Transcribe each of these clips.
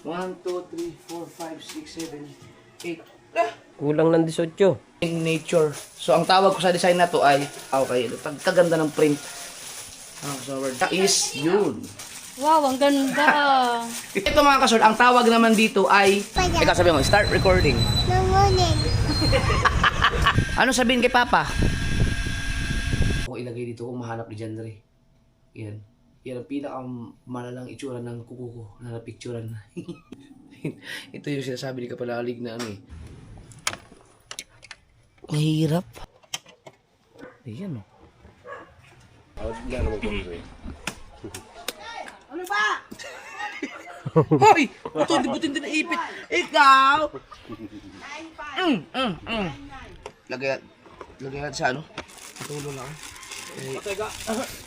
1, 2, 3, 4, 5, 6, 7, 8. Kulang ng 18. In nature. So, ang tawag ko sa design na to ay, okay, kaganda ng print. So, that is yun. Wow, ang ganda. Ito mga kasol, ang tawag naman dito ay, ikaw sabi mo, start recording. Good morning. Ano sabihin kay Papa? Kung ilagay dito kung mahanap ni John Ray. Yan. Yan ang pinakamalalang itsura ng kuko ko na napicturan. Ito yung sinasabi ni Kapalalig na ano eh. Mahirap. Ayan oh. Ano ba? Hoy! Ito, dibutin din ang ipit. Ikaw! Lagyan natin sa ano? Tulo lang. Teka,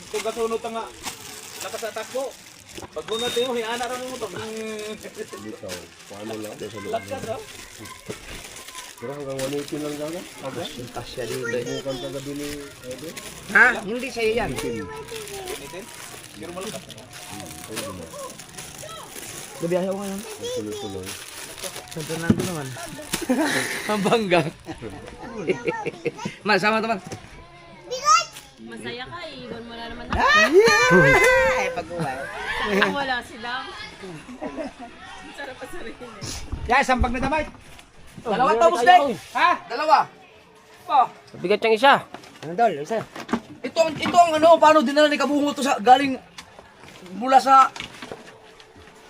kung kasunod nga, lakas sa takbo. Pag bunod tayo, hiyana rin mo ito. Bitaw, paano lang sa loob Lakas mo? ha? Pero hanggang 180 lang gaga? Okay? Yung kasya dito eh. Bukan ka gabi ni Edo? Ha? Hindi sa'yo yan. Pero malakas. Gabiyahe ako ngayon. Tuloy-tuloy. San Fernando naman. Ang bangga. Man, sama naman. Masaya ka, iwan mo na naman ako. Ay, pag-uwi. Kung wala sila. Sarap pa sa rin eh. Yan, sampag na damay. Dalawa to, Mustek. Ha? Dalawa. Oh. Bigat yung isa. Ano daw? Isa. Ito ang ano, paano dinala ni Kabungo to sa galing mula sa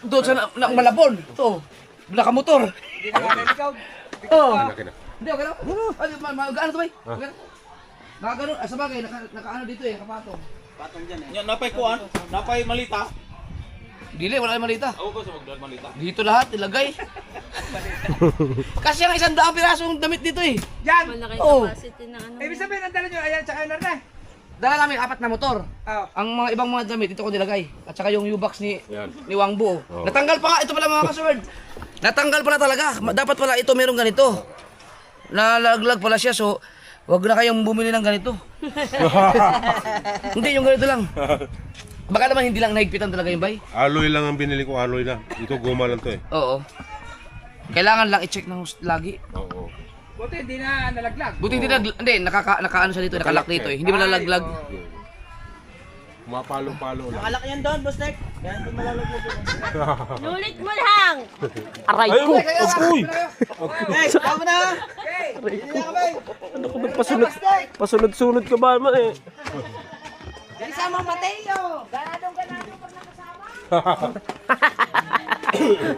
doon sa Malabon. Ito. Nakamotor. Hindi na nga ikaw. Oh. Laki na. Hindi, okay lang. Ay, gaano to, bay? Nakagano, sa bagay, nakaano dito eh, kapatong. Yan, napay kuan, napay malita. Dili, wala kayong malita. Ako ko sa magdala malita. Dito lahat, ilagay. Kasi ang 100 pirasong damit dito eh. Yan! Malaki Oh. capacity ng ano. Ibig sabihin, ang dala nyo, ayan, tsaka yan na. Dala namin 4 na motor. Oh. Ang mga ibang mga damit, dito ko nilagay. At saka yung U-box ni Yan. Wangbo. Oh. Natanggal pa nga, ito pala mga kasword. Natanggal pala talaga. Dapat pala ito merong ganito. Nalaglag pala siya, so wag na kayong bumili ng ganito. Hindi, yung ganito lang. Baka naman hindi lang nahigpitan talaga yung bay. Alloy lang ang binili ko, alloy lang. Ito goma lang to eh. Oo. Kailangan lang i-check ng lagi. Oo. Buti, hindi na nalaglag. Buti hindi nakaano siya dito, nakalock dito eh. Hindi malalaglag. Mapalo-palo lang. Alak yan doon, boss Nick. Yan, doon malalaglag yun. Nulit mo lang! Aray ko! Uy! Hey, tama na! Hey, hindi na ka ba? Ano ka ba? Pasunod-sunod ka ba naman eh? Yan sama Mateo!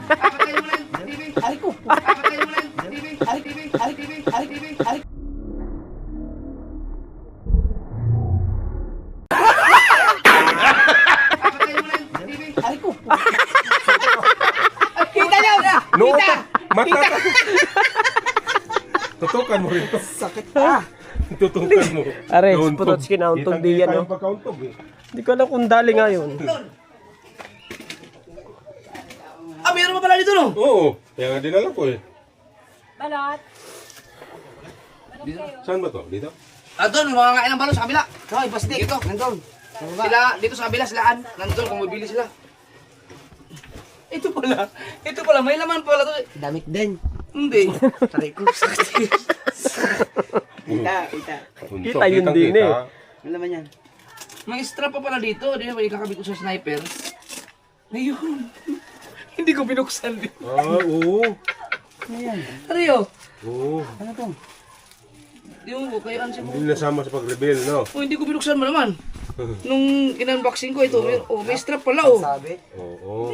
Papatayin mo lang yung TV. Ay ko. Papatayin mo lang yung TV. Ay TV. Ay TV. Ay TV. Ay. Papatayin mo lang yung TV. Ay ko. Kita niyo! Noo pa! Mata! Tutukan mo rin to. Sakit pa! Tutukan mo. Aray, Nauntog. putot kinauntog di yan, Kitang-kita no? yung pagkauntog eh. Hindi ko alam kung dali nga yun. Ah, meron pa pala dito no? Oo. Kaya nga dinala ko eh. Balot! Saan ba to? Dito? Ah, doon, mga kain ng balon sa kabila. Hoy, bastik. Dito, nandun. Sila, dito sa kabila, silaan. Nandun, kung mabili sila. Ito pala, may laman pala to. Damit din. Hindi. Taray ko, sakit. Kita. Untok. Kita yun din eh. Ano naman yan? May strap pa pala dito. Di ba, may kakabit ko sa sniper. Ayun. Hindi ko binuksan dito. Ah, oo. Ariyo. Oo. Ano to? Yung ko, kayo ansya mo. Hindi nasama sa pag-reveal, no? Oh, hindi ko binuksan mo naman. Nung in-unboxing ko ito, may strap pala oh. Sabi? Oo.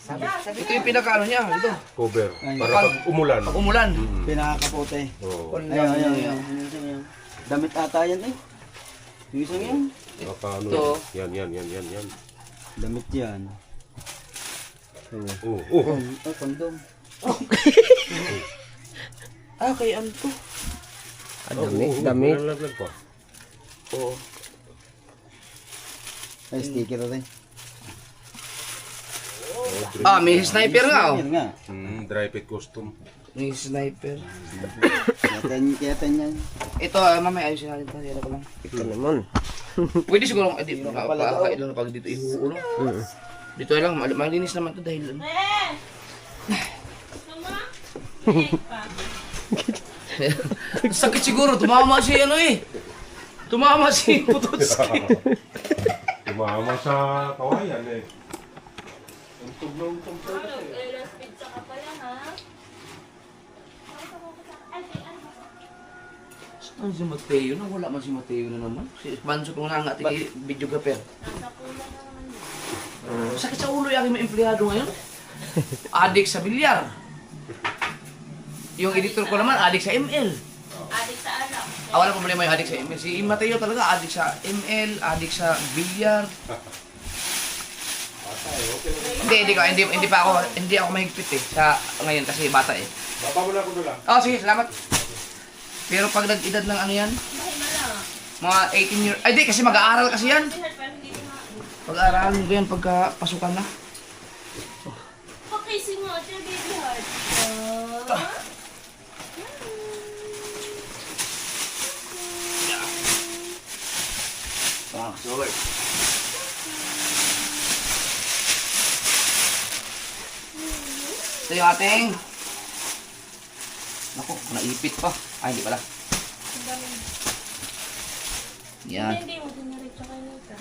Ito yung pinakaano niya, ito. Cover. Para pag umulan. Pag umulan. Pinakakapote. Oo. Ayun. Damit ata yan eh. Yung isang yan. Baka ano Ito. yan. Yan. Damit yan. Oo. Oo. Oh, kondom. Ah, kay ano to? Dami. Nalaglag pa. Oo. Ay, sticker rin. Ah, may sniper nga oh. Yan nga. Dry fit costume. May sniper. Kiyatan yan. Ito, mamaya ayusin natin ito. Yan ko lang. Ito naman. Pwede siguro, hindi, pakailan na pag dito ihuulo. Dito lang, malinis naman to dahil... Mama? Egg pa. Sakit siguro, tumama si ano eh. Tumama si Putotski. Tumama sa kawayan eh. Untog na untog tayo kasi. Last pizza ka pala, ha? Saan si Mateo? Wala man si Mateo na naman. Si Banso kung nga ating videographer. Nasa pula na naman yun. Sakit sa ulo yung aking mga empleyado ngayon. Adik sa bilyar. Yung editor ko naman, adik sa ML. Adik sa alam. Walang problema yung adik sa ML. Si Mateo talaga, adik sa ML, adik sa bilyar. Hindi ako mahigpit eh sa ngayon kasi bata eh. Baba mo na ako doon lang. Oh, sige, salamat. Pero pag nag-edad ng ano yan, Bahay na lang. mga 18 years, ay di kasi mag-aaral kasi yan. Lahat parang hindi kumain. Pag-aaralin ko yan pagka pasukan na. Pakising mo, ito yung baby heart. Ah, sorry. Ito yung ating... Naku, naipit pa. Ay, hindi pala. Ang daming. Yan. Hindi mo diniritso kayo nito.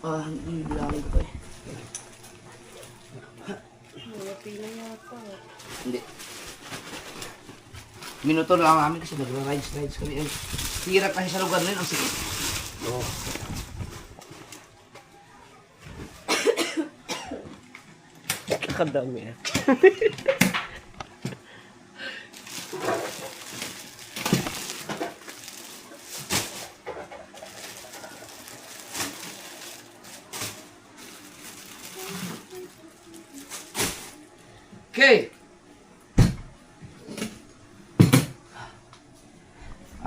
Ah, hindi bilangin ko pa eh. Mga pila yata. Hindi. Minuto lang namin kasi nagra-rides kami. Ay, hirap kasi sa lugar na yun. Ang sikit. Kakadami eh. Okay.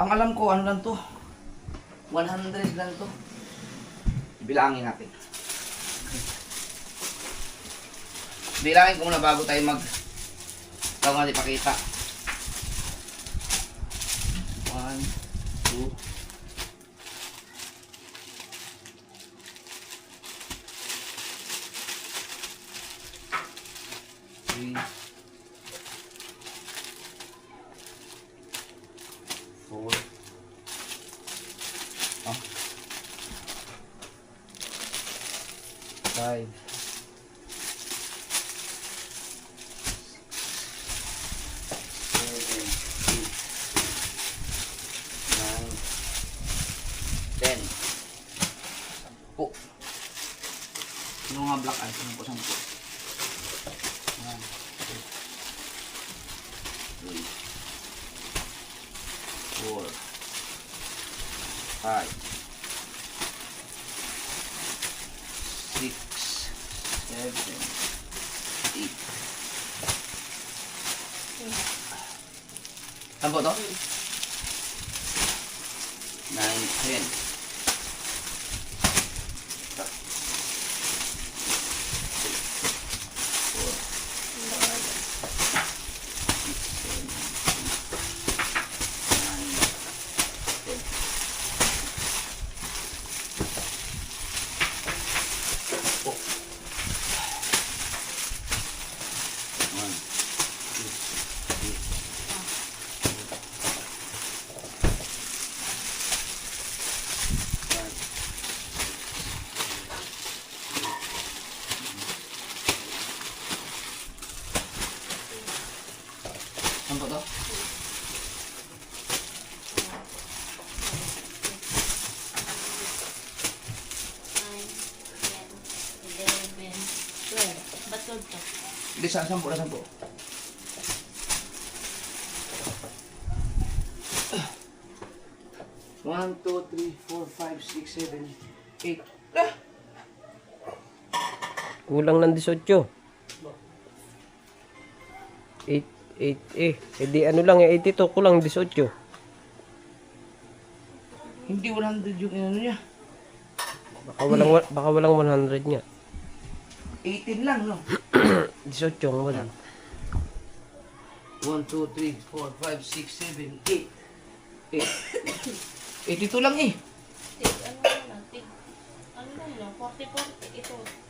Ang alam ko, ano lang to? 100 lang to. Bilangin natin. Bilangin ko muna bago tayo mag... Ito nga ipakita. 1, 2... 3, 4. Oh. 5. 10. Po. Yung mga black eyes, yung po 10. 1, 2, 3, 4, 5, 6, 7, 8. Saan po to? 9, 10. Saan po to? Ba't gold to? Hindi, saan po? Saan po? One, two, three, 4, 5, 6, 7, 8. Kulang ng 18. 8 eh. Eh di ano lang eh, 82 kulang 18. Hindi 100 yung ano niya. Baka walang 100 niya. 18 lang, no? 18 ang wala. 1, 2, 3, 4, 5, 6, 7, 8. 82 lang eh. Ano na lang? Ano na lang? 40-40 ito.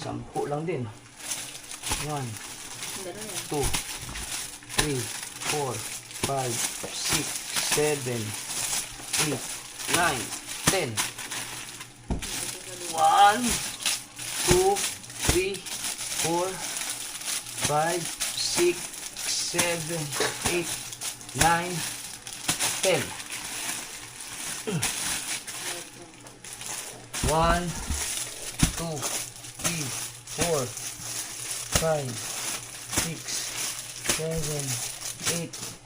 Sampu lang din. 1, 2, 3, 4, 5, 6, 7, 8, 9, 10. 1, 2, 3, 4, 5, 6, 7, 8, 9, 10. 1, 2, 3, 4, 5, 6, 7, 8,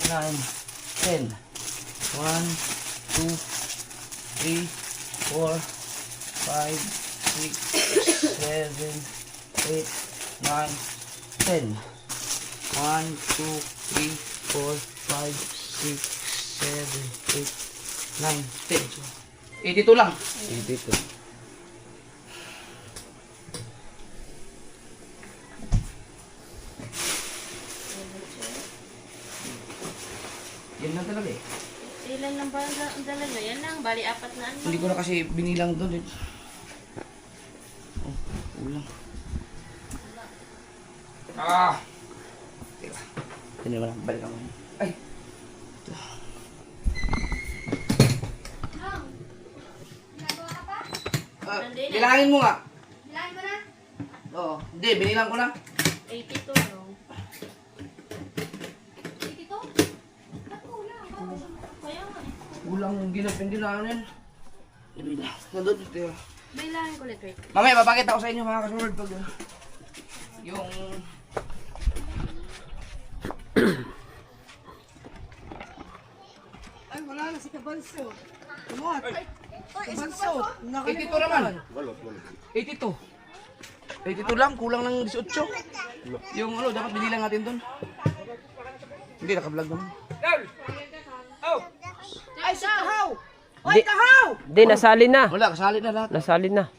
9, 10. 1, 2, 3, 4, 5, 6, 7, 8, 9, 10. 1, 2, 3, 4, 5, 6, 7, 8, 9, 10. 82 lang. 82. Yan lang talaga eh. Ilan lang ba ang dala nyo? Yan lang, bali apat na ano. Hindi ko na kasi binilang doon eh. Oh, ulang. Teka. Hindi naman, balikan mo. Ay! Ito. Bilangin mo nga. Bilangin mo na. Oo. Hindi, binilang ko na. 82 no? Dito? Ba't kulang? Kaya nga eh. Ulang ginapin din na ano yan. Nandun, ito. Bilangin ko ulit, wait. Mamaya, papakita ko sa inyo mga kasunod pag yung... Ay, wala na si Kabanso. Kumot. Kabanso. 82 naman. 82. 82 lang, kulang ng 18. Yung ano, dapat binilang natin doon. Hindi, naka-vlog naman. Ay, si Kahaw! Di, di, nasali na. Wala, kasali na lahat. Nasali na.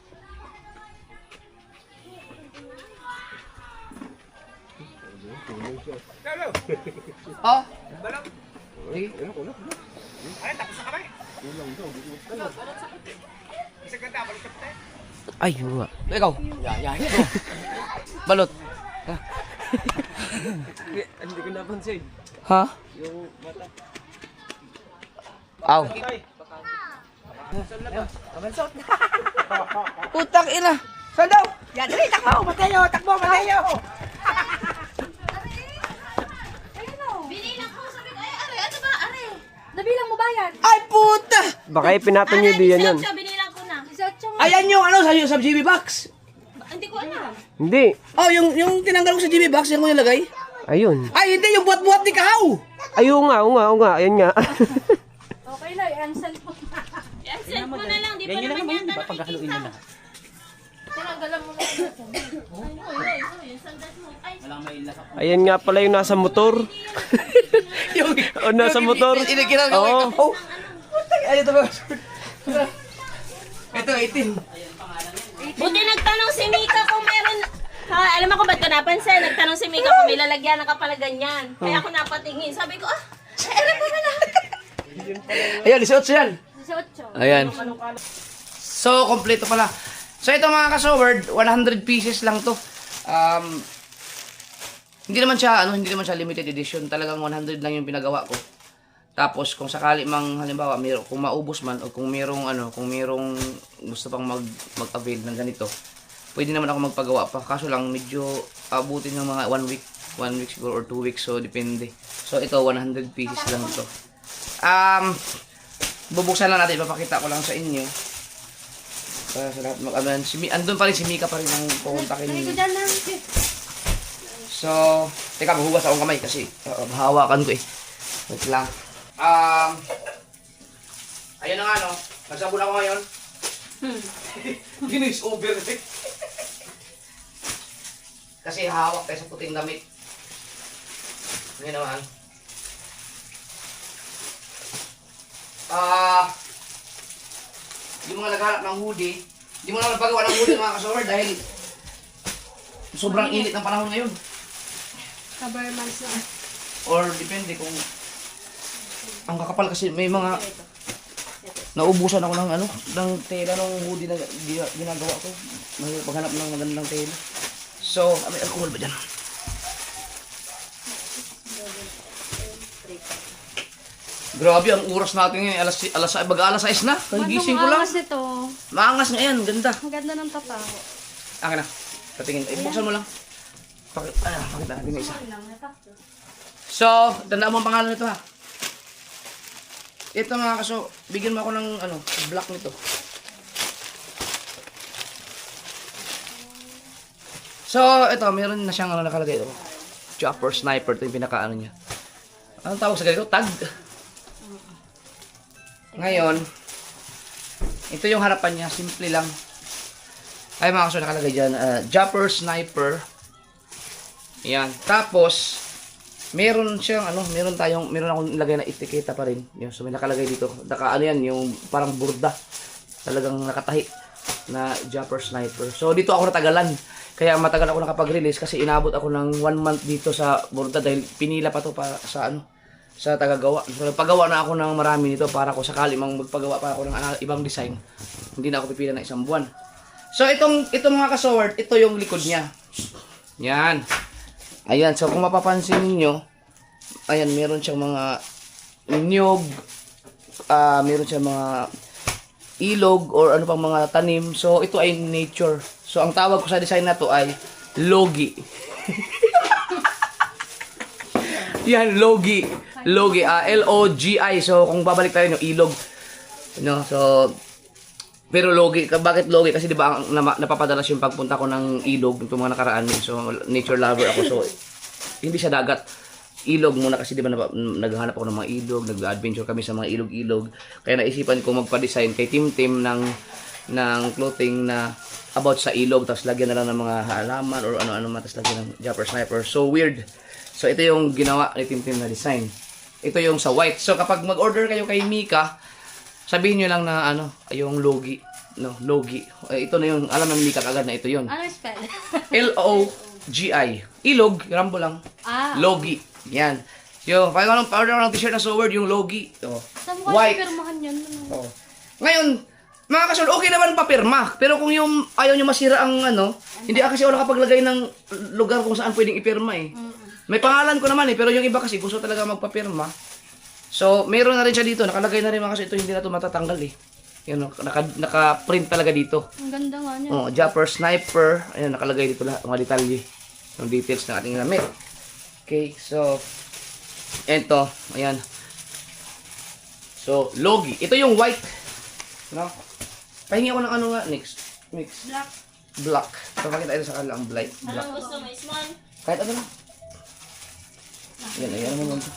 Oh? Sige. Ay, yun nga. Ikaw. Yayahin ko. Balot. Hindi ko napansin. Ha? Aw. Putang ina. Saan daw? Yan, dali, takbo! Mateo! Takbo, Mateo! Binilang ko, sabi ko, ay, are, ano ba, are? Nabilang mo ba yan? Ay, puta! Baka ipinatong niyo diyan yun. Binilang ko na. Ayan yung ano sa GB Box. Hindi ko alam. Hindi. Oh, yung tinanggal ko sa GB Box, yan ko nilagay. Ayun. Ay, hindi, yung buhat-buhat ni Kahaw. Ay, oo nga, oo nga, oo nga. Ayun nga. Okay lang, ang cellphone. Yan, send mo na lang. Di pa naman yata nakikita. Tinanggalan mo na. Yung sandat mo. Ay, Ayan nga pala yung nasa motor. yung O, nasa motor. Inikiran ko kay Oo. Kahaw. Ay, ito ba? Ito, 18. buti nagtanong si Mika kung meron. Ha, alam mo kung ba't ko napansin? Nagtanong si Mika kung may lalagyan na pala ganyan. Kaya ako napatingin. Sabi ko, alam mo na lang. Ayan, 18 yan. 18. Ayan. So, kompleto pala. So, ito mga ka-Soward, 100 pieces lang to. Hindi naman siya limited edition. Talagang 100 lang yung pinagawa ko. Tapos, kung sakali mang halimbawa, kung maubos man o kung merong gusto pang mag-avail ng ganito, pwede naman ako magpagawa pa. Kaso lang, medyo abutin ng mga 1 week. 1 week siguro or 2 weeks. So, depende. So, ito, 100 pieces lang to. Bubuksan lang natin. Papakita ko lang sa inyo. Para sa lahat andun pa rin si Mika pa rin ang pupuntakin niyo. So, teka, maghugas akong kamay kasi hawakan ko eh. Wait lang. Ayun na nga, no? Nagsabon ako ngayon. Ginis over eh. Kasi hawak tayo sa puting damit. Ngayon naman. Yung mga naghanap ng hoodie, hindi mo naman pagawa ng hoodie mga kasawar dahil sobrang init ng panahon ngayon. Cover months na. Or depende kung ang kakapal kasi may mga naubusan ako ng ng tela ng hoodie na ginagawa ko. May paghanap ng magandang tela. So, may alcohol ba dyan? Grabe, ang oras natin ngayon, alas 6 na. Kagising ko lang. Angas nito. Maangas nga yan, ganda. Ang ganda ng tataho. Akin na, patingin. Buksan mo lang. Pakita natin ng isa. So, tandaan mo ang pangalan nito ha. Ito mga kaso, bigyan mo ako ng black nito. So, ito, meron na siyang nakalagay ito. Chopper Sniper, ito yung pinaka niya. Anong tawag sa ganito? Tag. Ngayon, ito yung harapan niya, simple lang. Ay mga kaso, nakalagay dyan, Chopper Sniper. Yan. Tapos, meron siyang meron akong nilagay na etiketa pa rin. Yan, so may nakalagay dito. Yan, yung parang burda. Talagang nakatahi na Chopper Sniper. So dito ako natagalan. Kaya matagal ako nakapag-release kasi inabot ako ng 1 month dito sa burda dahil pinila pa to para sa sa tagagawa. So nagpagawa na ako ng marami nito para ko sakali mang magpagawa pa ako ng ibang design. Hindi na ako pipila ng 1 buwan. So itong mga kasaward, ito yung likod niya. Yan. Ayan, so kung mapapansin niyo, ayan, meron siyang mga niyog, meron siyang mga ilog or ano pang mga tanim. So ito ay nature. So ang tawag ko sa design na to ay logi. Yan, logi. Logi, L-O-G-I. So kung babalik tayo yung ilog. No, so pero logi, bakit logi? Kasi di ba napapadalas yung pagpunta ko ng ilog itong mga nakaraan. So nature lover ako. So hindi siya dagat. Ilog muna kasi di ba naghahanap ako ng mga ilog, nag-adventure kami sa mga ilog-ilog. Kaya naisipan ko magpa-design kay Tim ng clothing na about sa ilog, tapos lagyan na lang ng mga halaman or ano-ano man, tapos lagyan ng Chopper Sniper. So weird. So ito yung ginawa ni Tim na design. Ito yung sa white. So kapag mag-order kayo kay Mika, sabihin nyo lang na yung logi. No, logi. Ito na yung, alam ng Mika kagad na ito yun. Ano spell? L-O-G-I. Ilog, rambo lang. Logi. Yan. Yung, pag order ng t-shirt na so word, yung logi. Saan ko White. pirmahan yan? Ngayon, mga kasunod, okay naman papirma. Pero kung yung ayaw nyo masira ang hindi kasi ako nakapaglagay ng lugar kung saan pwedeng ipirma eh. May pangalan ko naman eh, pero yung iba kasi gusto talaga magpapirma. So, meron na rin siya dito. Nakalagay na rin mga kasi ito hindi na ito matatanggal eh. Yan, naka-print talaga dito. Ang ganda nga niya. Chopper Sniper. Ayan, nakalagay dito lahat, mga detalye. Yung details ng ating gamit. Okay, so, ito, ayan. So, logi. Ito yung white. No? Pahingi ako ng nga, next. Mix. Black. So, pakita ito sa kanila ang black. Anong gusto mo? Small? Kahit ano lang. Ayan naman ito.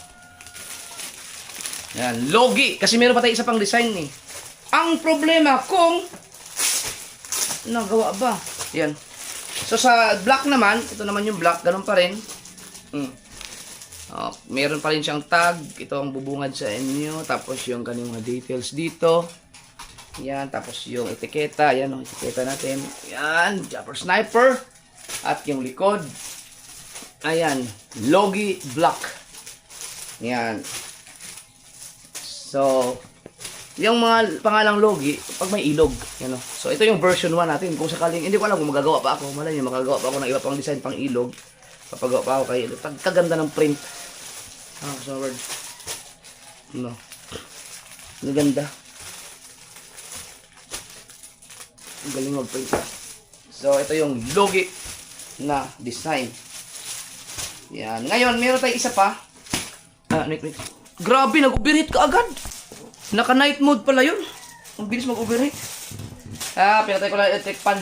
Ayan, logi. Kasi meron pa tayo isa pang design eh. Ang problema kung nagawa ba? Ayan. So sa black naman, ito naman yung black, ganun pa rin. Meron pa rin siyang tag. Ito ang bubungad sa inyo. Tapos yung kanyang mga details dito. Yan. Tapos yung etiketa. Yan ang etiketa natin. Yan. Chopper Sniper. At yung likod. Ayan. Logi Black. Yan. So, yung mga pangalang logi, pag may ilog. Yan, so, ito yung version 1 natin. Kung sakaling, hindi ko alam kung magagawa pa ako. Malay nyo, magagawa pa ako ng iba pang design pang ilog. Papagawa pa ako kay ilog. Kaganda ng print. So, word. No. Maganda. Ang galing mag-print. So, ito yung logi na design. Yan. Ngayon, meron tayong isa pa. Nick. Grabe, nag-overheat ka agad. Naka-night mode pala yun. Ang bilis mag-overheat. Pinatay ko lang electric pan.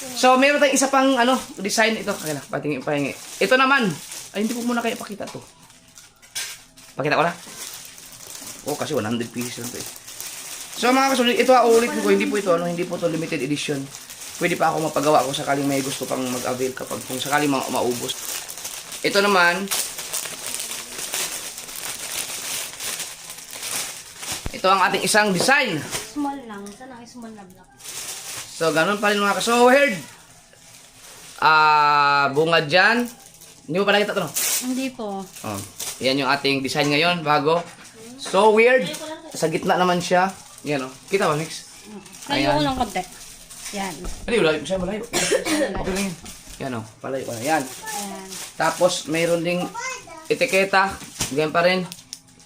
So, meron tayong isa pang design ito. Kaya na, pahingi. Ito naman. Ay, hindi ko muna kayo pakita to. Pakita ko na. Oh, kasi 100 pieces lang to eh. So, mga kasunod, ito ulit ko, hindi po to limited edition. Pwede pa ako mapagawa kung sakaling may gusto pang mag-avail kapag kung sakaling maubos. Ito naman, ito ang ating isang design. Small lang. Saan ang small na block? So, ganun pa rin mga ka-so-weird. Bunga dyan. Hindi mo pa nakita ito, no? Hindi po. Oh, yan yung ating design ngayon, bago. So weird. Sa gitna naman siya. Yan, oh. Kita ba, Mix? Kayo ko lang konti. Yan. Hindi, malayo. Siya malayo. Okay lang yan. Yan, oh. Palayo ko na. Yan. Ayan. Tapos, mayroon ding etiketa. Ganyan pa rin.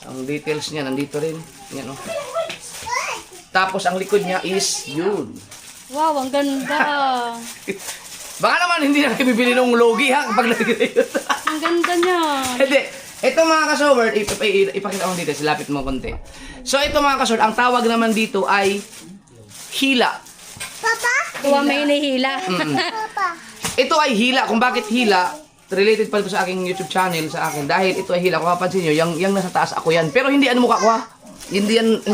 Ang details niya, nandito rin. Yan, oh. Tapos, ang likod niya is yun. Wow, ang ganda. Baka naman hindi na kayo bibili ng logi, ha? Kapag nalagay yun. Ang ganda niya. Hindi. Ito mga kasoward, ipakita ko dito, silapit mo konti. So ito mga kasoward, ang tawag naman dito ay hila. Tuwa may inihila. Ito ay hila. Kung bakit hila, related pa ito sa aking YouTube channel, sa akin. Dahil ito ay hila. Kung mapansin nyo, yung nasa taas ako yan. Pero hindi yan mukha ko, ha? Hindi yan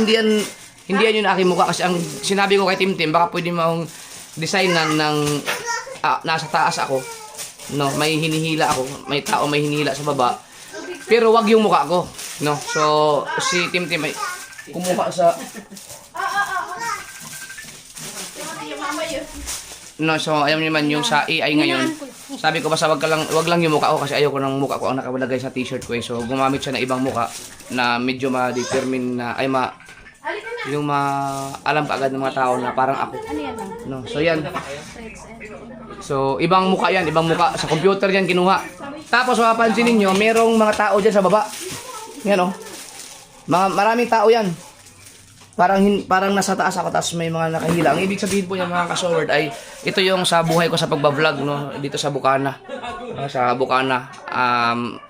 yung aking mukha. Kasi ang sinabi ko kay Timtim, baka pwede mong designan ng nasa taas ako. No, may hinihila ako. May tao may hinihila sa baba. Pero wag yung mukha ko, no. So si Timtim ay kumuha sa no, so ayaw niyo man yung sa AI ngayon. Sabi ko basta wag lang yung mukha ko kasi ayaw ko ng mukha ko ang nakalagay sa t-shirt ko eh. So gumamit siya ng ibang mukha na medyo ma-determine na yung alam kaagad ng mga tao na parang ako. No, so yan. So ibang mukha yan, ibang mukha sa computer yan kinuha. Tapos mapapansin niyo, merong mga tao diyan sa baba. Yan oh. Maraming tao yan. Parang nasa taas ako tapos may mga nakahila. Ang ibig sabihin po niya mga ka-sword ay ito yung sa buhay ko sa pagba-vlog no dito sa Bukana. Sa Bukana.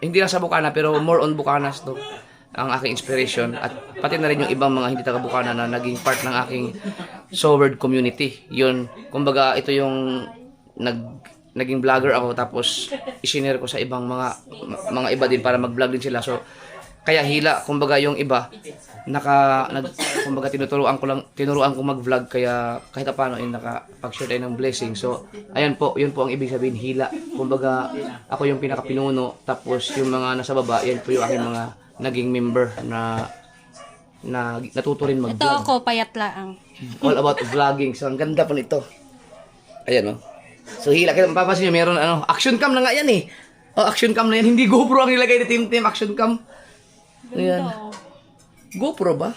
Hindi lang sa Bukana pero more on Bukanas to. Ang aking inspiration at pati na rin yung ibang mga hindi taga Bukana na naging part ng aking sword community. Yun, kumbaga ito yung naging vlogger ako tapos isinare ko sa ibang mga iba din para mag-vlog din sila. So kaya hila, kumbaga yung iba kumbaga tinuruan ko mag-vlog kaya kahit paano ay nakapag-share tayo ng blessing. So ayan po, yun po ang ibig sabihin hila. Kumbaga ako yung pinaka-pinuno tapos yung mga nasa baba, yan po yung aking mga naging member na natuto rin mag-vlog. Ito ako, payat laang. All about vlogging. So ang ganda po nito. Ayan oh. So hila, kaya mapapansin nyo, meron action cam na nga yan eh. Oh, action cam na yan. Hindi GoPro ang nilagay ni Timtim, action cam. Ayan. GoPro ba?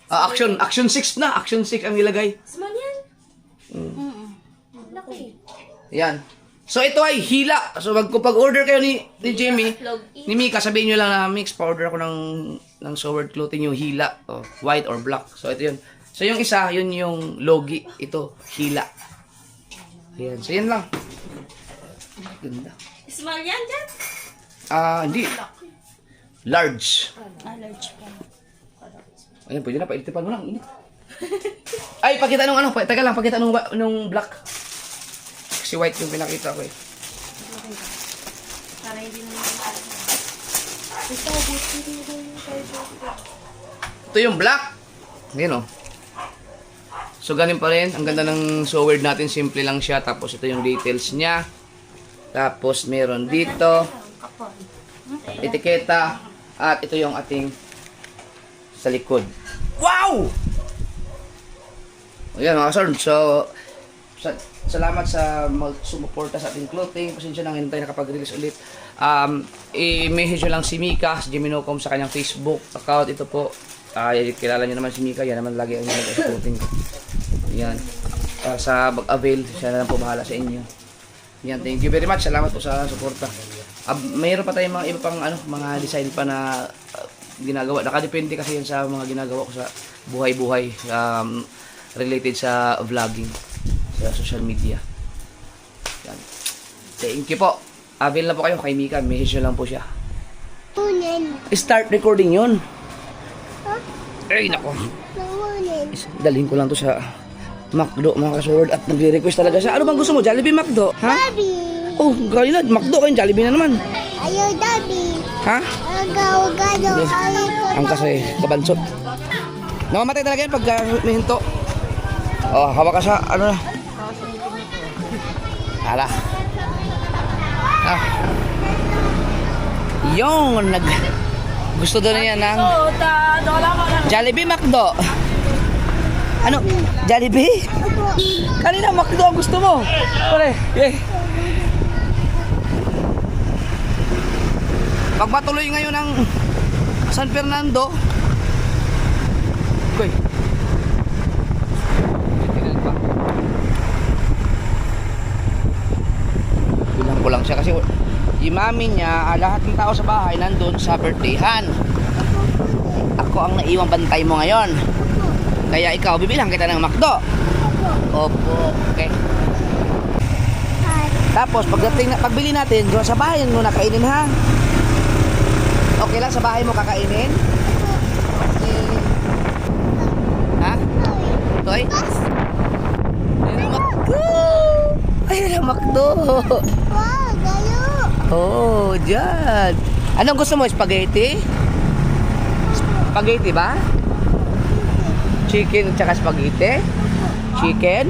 Action 6 na. Action 6 ang nilagay. Small yan. Laki. Ayan. So ito ay hila. So pag-order kayo ni Jamie, ni Mika, sabihin nyo lang na Mix, pa-order ako ng sword clothing yung hila. Oh, white or black. So ito yun. So yung isa, yun yung logi. Ito, hila. Ayan. So yan lang. Ganda. Small yan dyan. Hindi. Large. Large pa. Ayan, pwede na. Pailitipan mo lang. Init. Ay, pakita nung teka lang, pakita nung black. Kasi white yung pinakita ko eh. Para hindi naman Ito yung black. Ayan o. So, ganun pa rin. Ang ganda ng sword natin. Simple lang siya. Tapos, ito yung details niya. Tapos, meron dito. Etiketa. At ito yung ating sa likod. Wow! Ayan mga kasard. So, salamat sa sumuporta sa ating clothing. Pasensya nang hintay nakapag-release ulit. I-message nyo lang si Mika, si Jiminocom sa kanyang Facebook account. Ito po. Kilala nyo naman si Mika. Yan naman lagi ang nilagay sa clothing ko. Yan. Sa mag-avail, siya na lang po bahala sa inyo. Yan, thank you very much. Salamat po sa suporta. Mayroon pa tayong mga iba pang mga design pa na ginagawa. Nakadepende kasi yan sa mga ginagawa ko sa buhay-buhay related sa vlogging sa social media. Yan. Thank you po. Avail na po kayo kay Mika. Message nyo lang po siya. Start recording yun. Ay, nako. Dalhin ko lang to sa McDo, mga kasword. At nagre-request talaga siya. Ano bang gusto mo? Jollibee, McDo? Ha? Daddy. Oh, kanina, McDo kayo, Jollibee na naman. Ayaw, Daddy. Ha? Agaw, gado. Ang kasi, kabansot. Namamatay talaga yan pag may hinto. Oh, hawak ka sa, ano na. Hala. Ah. Yung, gusto doon niya ng Jollibee, McDo. Ano? Jollibee? Kanina, McDo ang gusto mo. Pare, Pag matuloy ngayon ng San Fernando, Koy. Bilang ko lang siya kasi yung mami niya, lahat ng tao sa bahay nandun sa birthdayhan. Ako ang naiwang bantay mo ngayon. Kaya ikaw, bibilang kita ng McDo. Opo. Okay. Tapos, pagbili natin, doon sa bahay mo nakainin ha. Okay lang, sa bahay mo kakainin? Ha? Toy? Ayun ang McDo! Ayun ang McDo! Wow, gayo. Oh, dyan. Anong gusto mo? Spaghetti? Spaghetti ba? Chicken at saka spaghetti? Chicken?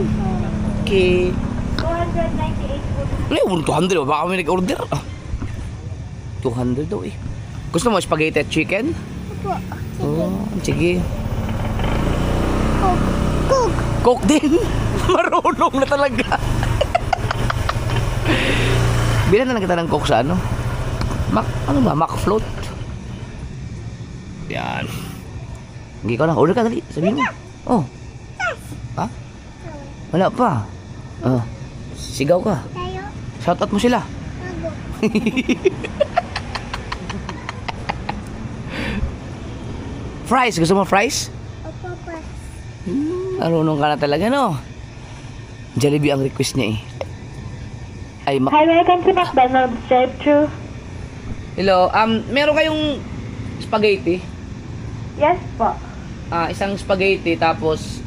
298 po. 200 ba? Baka kami nag-order. 200 daw eh. Gusto mo spaghetti at chicken? Opo. Oh, sige. Cook. Coke din. Marunong na talaga. Bilan na lang kita ng Coke sa ano? Ano ba? Mac float. Yan. Hindi ko na. Order ka dali. Sabihin mo. Oh. Ha? Wala pa. Oh. Sigaw ka. Tayo. Shoutout mo sila. Bago. Fries. Gusto mo fries? Opo, pa. Marunong ka na talaga, no? Jollibee ang request niya eh. Ay, Hi, welcome to McDonald's drive-thru. Hello, meron kayong spaghetti? Yes po. Isang spaghetti tapos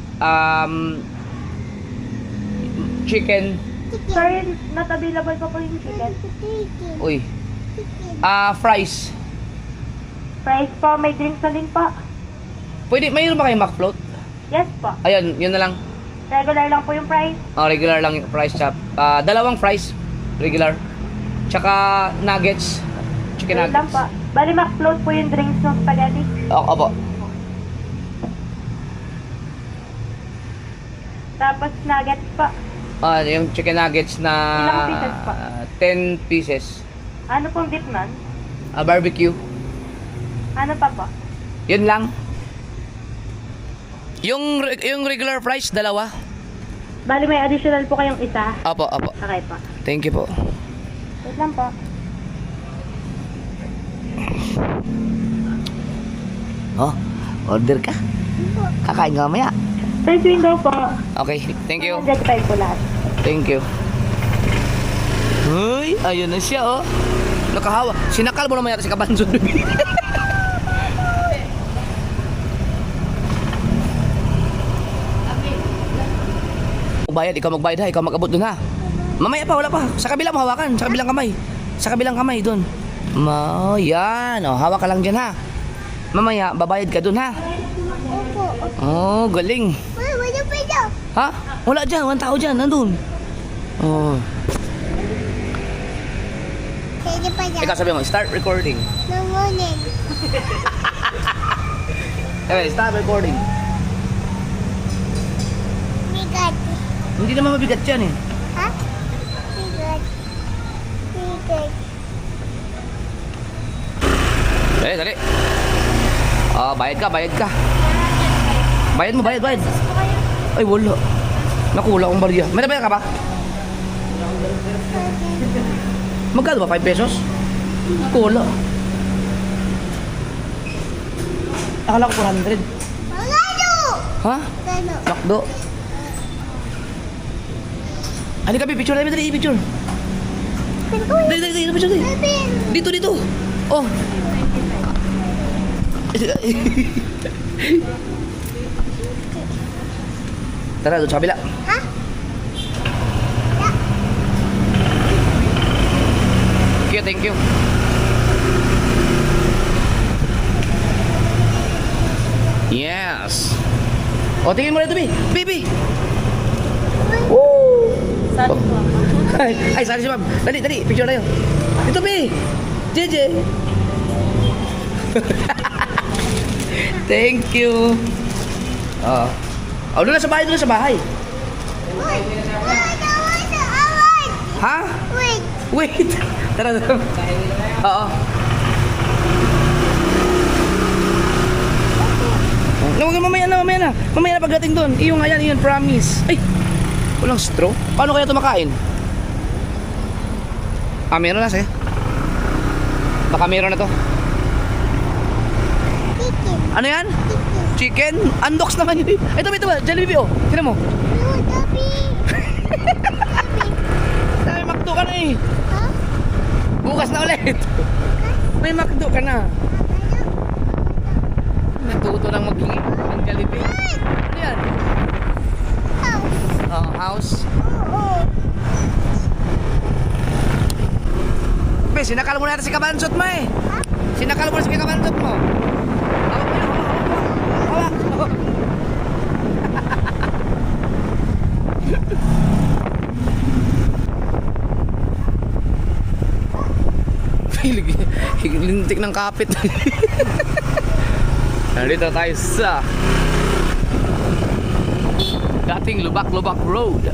chicken. Sorry, not available pa po yung chicken. Uy. Fries. Price po, may drinks na din po. Pwede, mayroon ba kayong McFloat? Yes po. Ayun, yun na lang. Regular lang po yung price. Regular lang yung fries chop. Dalawang fries, regular. Tsaka nuggets. Chicken Wait lang nuggets. po. Bali, McFloat po yung drinks ng spaghetti. Opo. Tapos nuggets po. Yung chicken nuggets na Ilang pieces pa? 10 pieces. Ano pong dip nun? Barbecue. Ano pa po? Yun lang. Yung regular fries, dalawa. Bali, may additional po kayong isa. Opo. Okay po. Thank you po. Wait lang po. Oh, order ka. Kakain ka mamaya. First window po. Okay, thank you. 105 po lahat. Thank you. Uy, ayun na siya oh. Nakahawa. Sinakal mo naman yata si Kabanson. Bayad, ikaw magbayad ha, ikaw mag-abot dun ha. Mamaya pa, wala pa. Sa kabila mo hawakan, sa kabilang kamay. Sa kabilang kamay dun. Yan, oh, hawak ka lang dyan ha. Mamaya, babayad ka dun ha. Opo. Oh, galing. Wala pa daw. Ha? Wala dyan, walang tao dyan, nandun. Oh. Pwede pa daw. Ikaw sabi mo, start recording. No morning. Okay, start recording. Bigat. Hindi naman mabigat yan eh. Ha? Bigat. Bigat. Dali. Bayad ka. Bayad mo. Ay, wala. Naku, wala akong barya. May nabayad ka ba? Magkano ba? 5 pesos? Naku, wala. Akala ko 400. Magano? Ha? Magano? McDo. Ano ka, picture namin, dali, picture. Dali, picture, dali. Dito. Oh. Tara, doon sa kabila. Ha? Thank you. Yes. O, tingin mo na ito, Bi. Bibi. Woo! Sabi ko, Ay, sorry si ma'am. Dali, dali. Picture na yun. Ito, Bi. JJ. Thank you. Oh, doon na sa bahay, doon na sa bahay. Wait. Wait. Ha? Wait. Wait. Tara, tara. Oo. Mamaya na. Mamaya na pagdating doon. Iyo nga yan, iyon, promise. Ay, walang straw. Paano kaya ito makain? Meron na, sige. Baka meron na to. Chicken. Ano yan? Chicken? Unbox naman yun. Ito, Jollibee, oh. Tignan mo. No, Dobby. May McDo ka na eh. Ha? Bukas na ulit. May McDo ka na. Natuto nang maghingi ng Jollibee. Ano yan? House. Oh, house. Oo. Be, sinakal mo na si Kabansot mo eh. Sinakal mo na si Kabansot mo. Hawak mo yun, hawak. Lintik ng kapit. Nandito tayo sa dating Lubak-Lubak Road.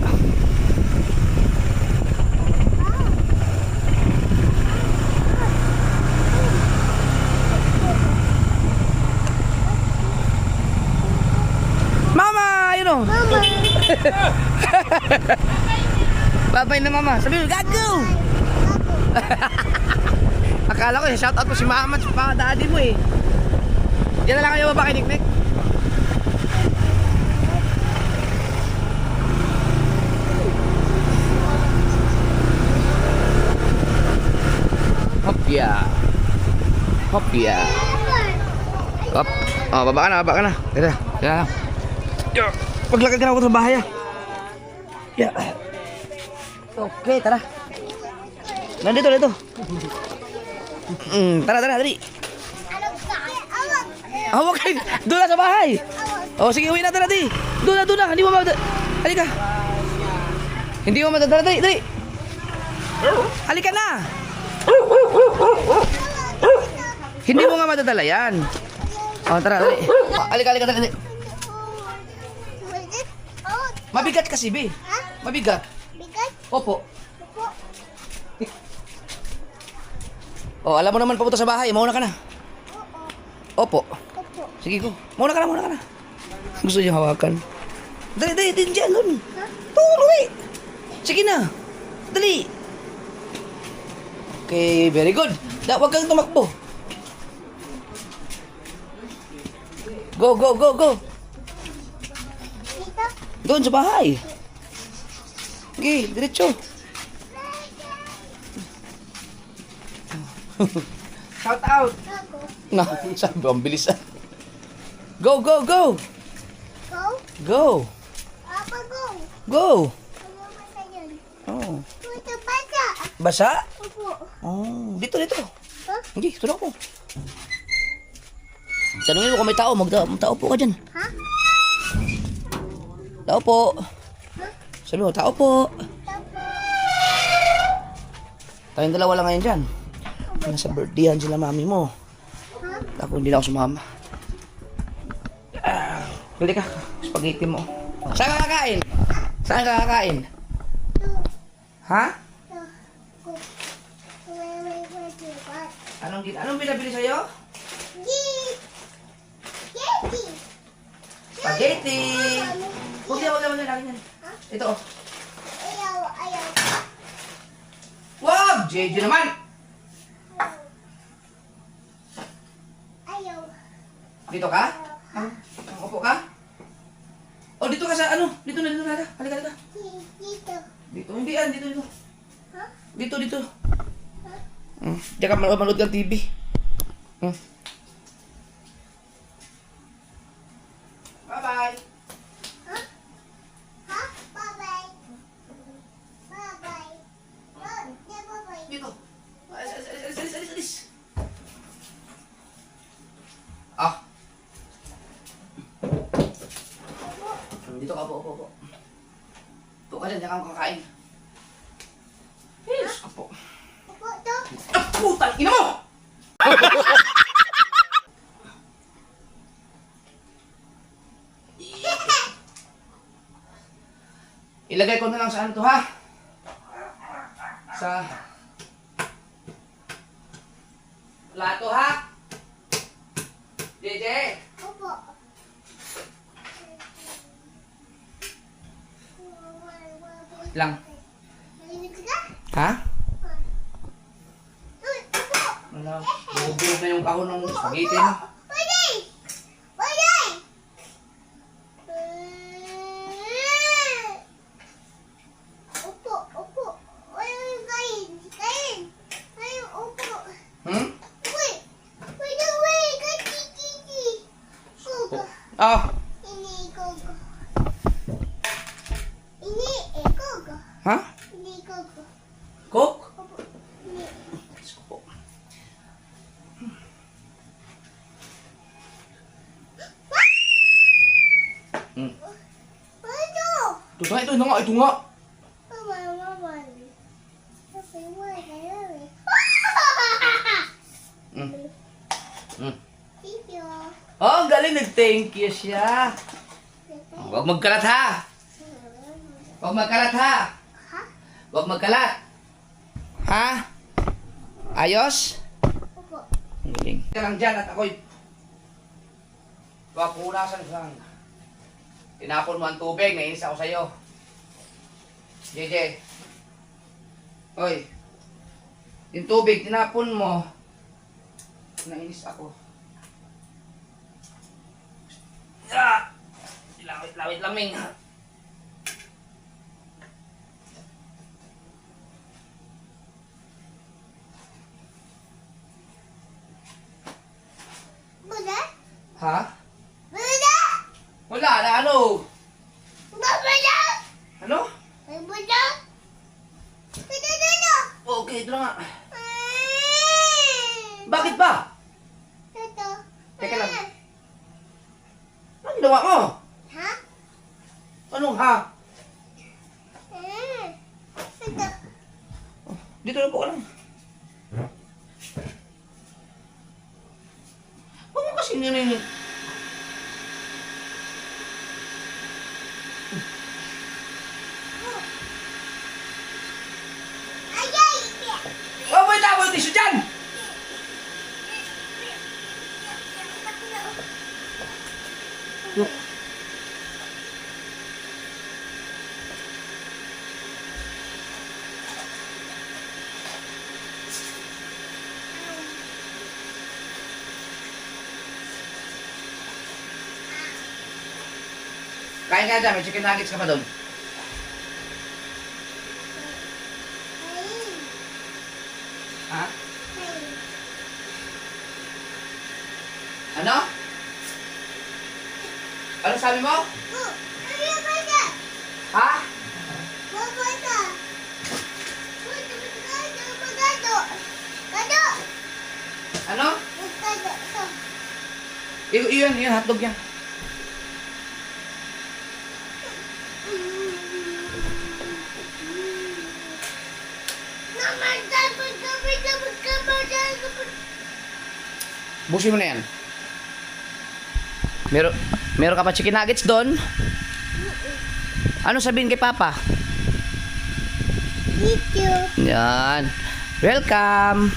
Mama, you know. Mama. Babay na mama. Sabi mo, gago! Akala ko, shout out ko si mama at pa daddy mo eh. Diyan na lang kayo baba kay Nick. Hopya. Hopya. Hop. Oh, baba ka na. Tira lang. Yo, paglakad ka na ako sa bahay ah. Yeah. Okay, tara. Nandito. Tara, dali. Hawak kayo. Doon na sa bahay. Oh, sige, uwi na, tara, di. Doon na. Hindi mo halika. Hindi mo madadala, dali. Halika na. Hindi mo nga madadala yan. Oh, tara, dali. Halika, dali. Mabigat kasi, Bi. Ha? Mabigat. Bigat? Opo. Opo. Oh, alam mo naman papunta sa bahay. Mauna ka na. Opo. Opo. Sige ko. Mauna ka na. Gusto niyo hawakan? Dali, dyan, dun. Tuloy. Sige na. Dali. Okay, very good. Huwag kang tumakbo. Go. Dito? Doon sa bahay. Okay, diretso. Shout out. Ako. No, sabi ang bilis ah. Go. Go? Go. Apa go? Go. Ano mata yun? Oh. Ito bata. Basa? Opo. Oh, dito. Ha? Hindi, tulak ko. Tanungin mo kung may tao, magtao po ka dyan. Ha? Tao po. Sabi mo, tao po. Tayong dalawa lang ngayon dyan. Nasa birthdayhan sila mami mo. Ako hindi na ako sumama. Huli ka, spaghetti mo. Saan ka kakain? Ha? Anong binabili sa'yo? Spaghetti! Huwag na lang yan. Ito oh. Ayaw. Wag! JJ naman! Ayaw. Dito ka? Upo ka? O dito ka sa ano? Dito na. Halika. Dito. Dito. Hindi yan. Dito. Ha? Dito. Diyan ka manood ka TV. Bye-bye. dito ka po, po. Ito ka dyan, diyan ka kakain. Yes, apo. Ah, putang ina mo! Ilagay ko na lang sa ano to, ha? Sa plato, ha? JJ! Lang. Ha? Wala. Bubulog na yung kahon ng spaghetti mo. Hmm? Oh. Ha? Cook? Diyos ko po. Hmm. Ito nga, ito nga. Hmm. Hmm. Oh, ang galing, nag-thank you siya. Huwag magkalat, ha? Huwag magkalat, ha? Huwag magkalat. Ha? Ayos? Ang galing. Ka lang dyan at ako'y punasan lang. Tinapon mo ang tubig, nainis ako sa'yo. JJ. Hoy. Yung tubig, tinapon mo. Nainis ako. Ah! Lawit laming. Ha? Wala na ano? Ano? Okay, ito na nga. Bakit ba? Teka lang. Ano ginawa mo? Anong ha? Dito na po ka lang. Huwag mo kasi ninin. Oh, may tabo yung tissue dyan! Look. Kain ka dyan, may chicken nuggets ka pa doon. Ha? Ano? Ano sabi mo? Ha? Ano? Iyon, hotdog yan. Busin mo na yan. Meron ka pa chicken nuggets doon? Ano sabihin kay Papa? Thank you. Yan. Welcome.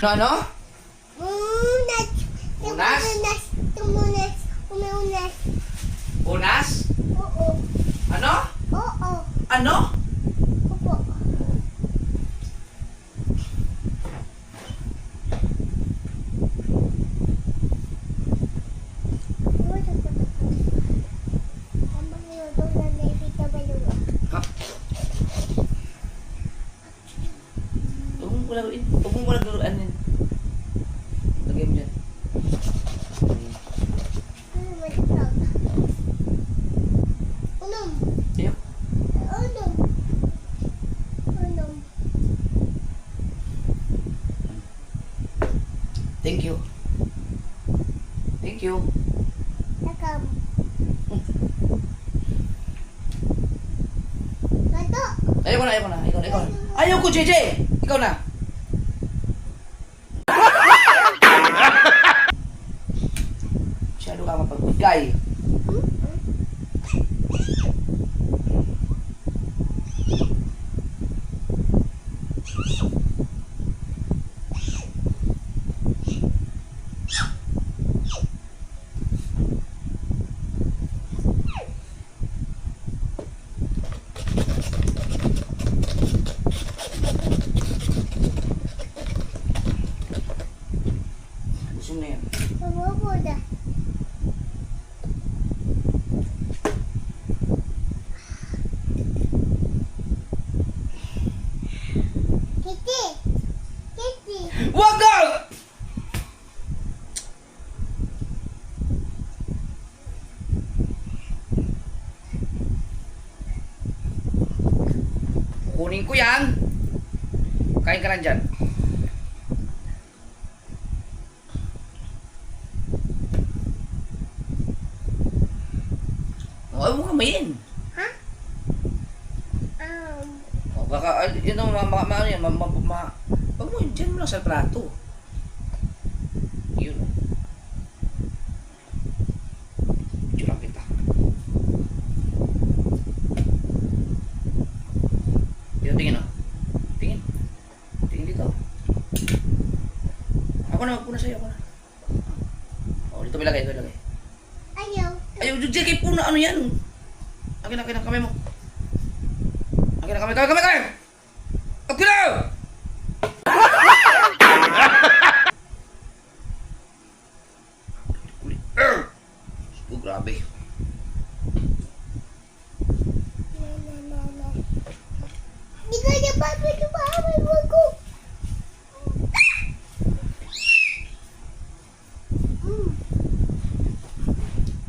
Ano? Unas. Unas? Tumunas. Umunas. Unas? Oo. Ano? Oo. Ano? Opo. Ha? Huwag mong laruin yan. Lagay mo dyan. Unom. Ayun. Unom. Unom. Thank you. Thank you. Nakam. Ayoko na. Ikaw na. Ayaw ko, JJ! Ikaw na. Masyado ka mapagbigay. Gusto na yan. Mabubuda. Kiti. Kiti. Wag ka! Kunin ko yan. Kain ka lang dyan. Huwag mo kamayin. O baka, yun ang huwag mo yun, dyan mo lang sa plato. Yun. Medyo lang kita. Dito, tingin o. Tingin. Tingin dito. Ako na sa'yo, ako na. O, dito ilagay. Ayaw. Ayaw, dyan kay Puna, ano yan? Akin na, kamay mo. Akin na, kamay! Akin na! Oh, grabe. Di ka niya papahamay mo ko.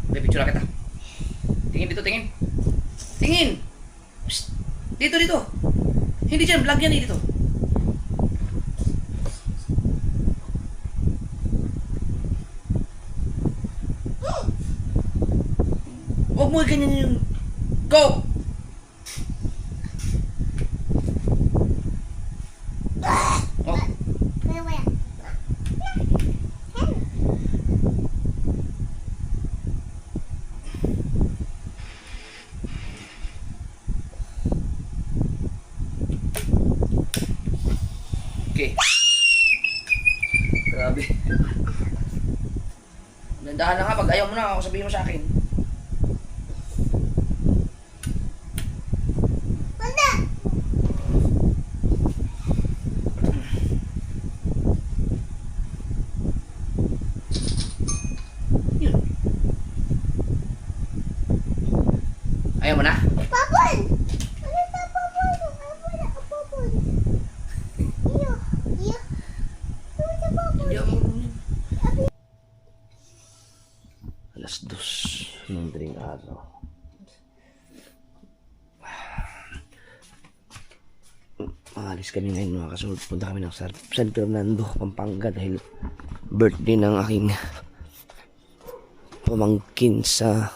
May picture kita. Tingin dito, tingin. Tingin! Psst. Dito. Hindi dyan, vlog yan dito. Huwag mo ganyan yung... Go! Oh, Wala. okay. Grabe. Nandahan na nga, pag ayaw mo na ako, sabihin mo sa akin. Wala. Yun. Ayaw mo na? Papon! Ano sa papon? Wala ka papon. Iyo. Ano sa papon? Hindi ako marunong yan. 2:00 ng daling araw. Maalis kami ngayon mga kasunod. Punta kami ng San Fernando, Pampanga dahil birthday ng aking pamangkin sa...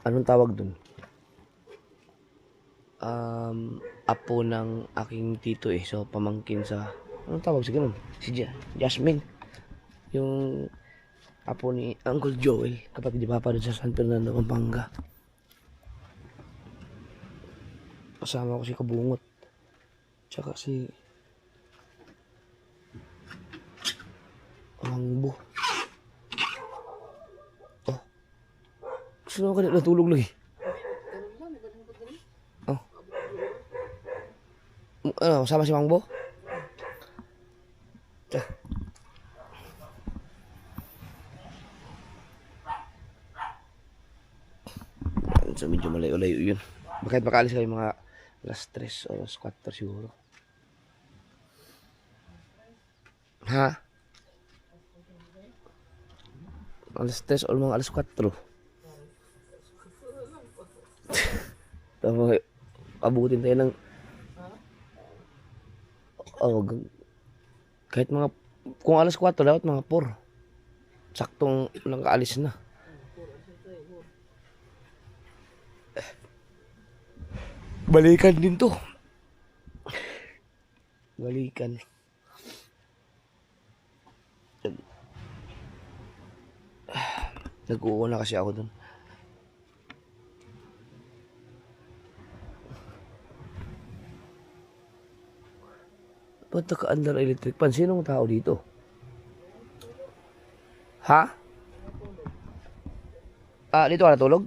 Anong tawag dun? Apo ng aking tito eh. So, pamangkin sa... Anong tawag sa ganun? Si Jasmine. Yung apo ni Uncle Joel. Kapatid ni Papa doon sa San Fernando, Pampanga. Kasama ko si Kabungot. Tsaka si... Amangbo. Oh. Gusto naman ka na natulog lagi. Oh. Ano, kasama si Mangbo? So medyo malayo-layo yun. Bakit makaalis kayo mga alas 3 o alas 4 siguro? Ha? Alas 3 o mga alas 4. Tama, abutin tayo ng kahit mga kung alas 4 dapat mga 4. Saktong nakaalis na. Balikan din to. Balikan. Nag-uuna kasi ako dun. Ba't naka-under electric fan? Sinong tao dito? Ha? Dito ka natulog?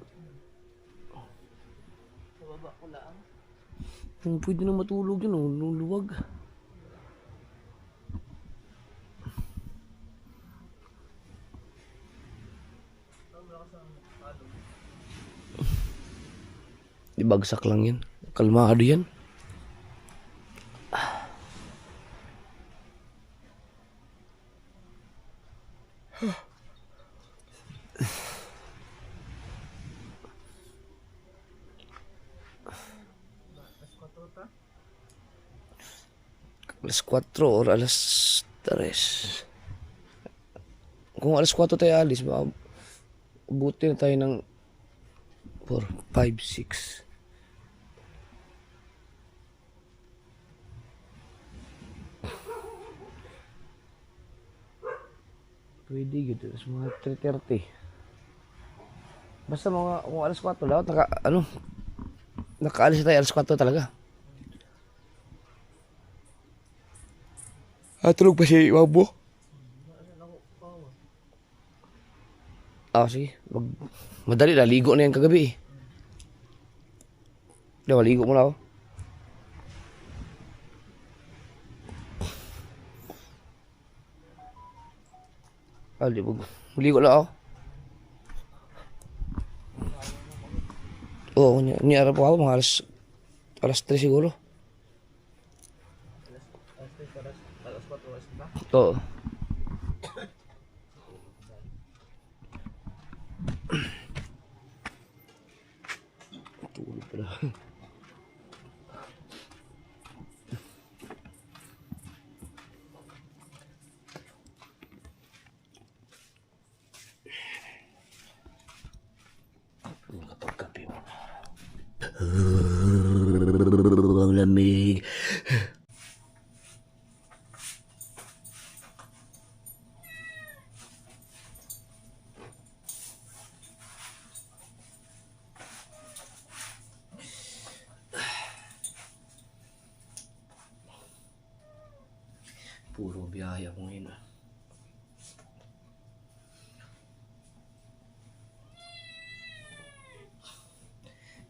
Pwede na matulog yun, luluwag. Ibagsak lang yan. Kalmado yan. Alas 4 or alas 3. Kung alas 4 tayo alis, buti na tayo ng 4, 5, 6. Pwede gitu, mga 3:30. Basta mga kung alas 4 daw, nakaalis tayo alas 4 talaga. Tulog pa si Wabo? Sige. Madali na, ligo na yan kagabi. Maligo muna ako. Maligo lang ako. Oo, niyara po ako mga alas 3 siguro. Oo. Tulog pala. Kapag-kape mo. Ang lamig. Puro biyahe ako ngayon.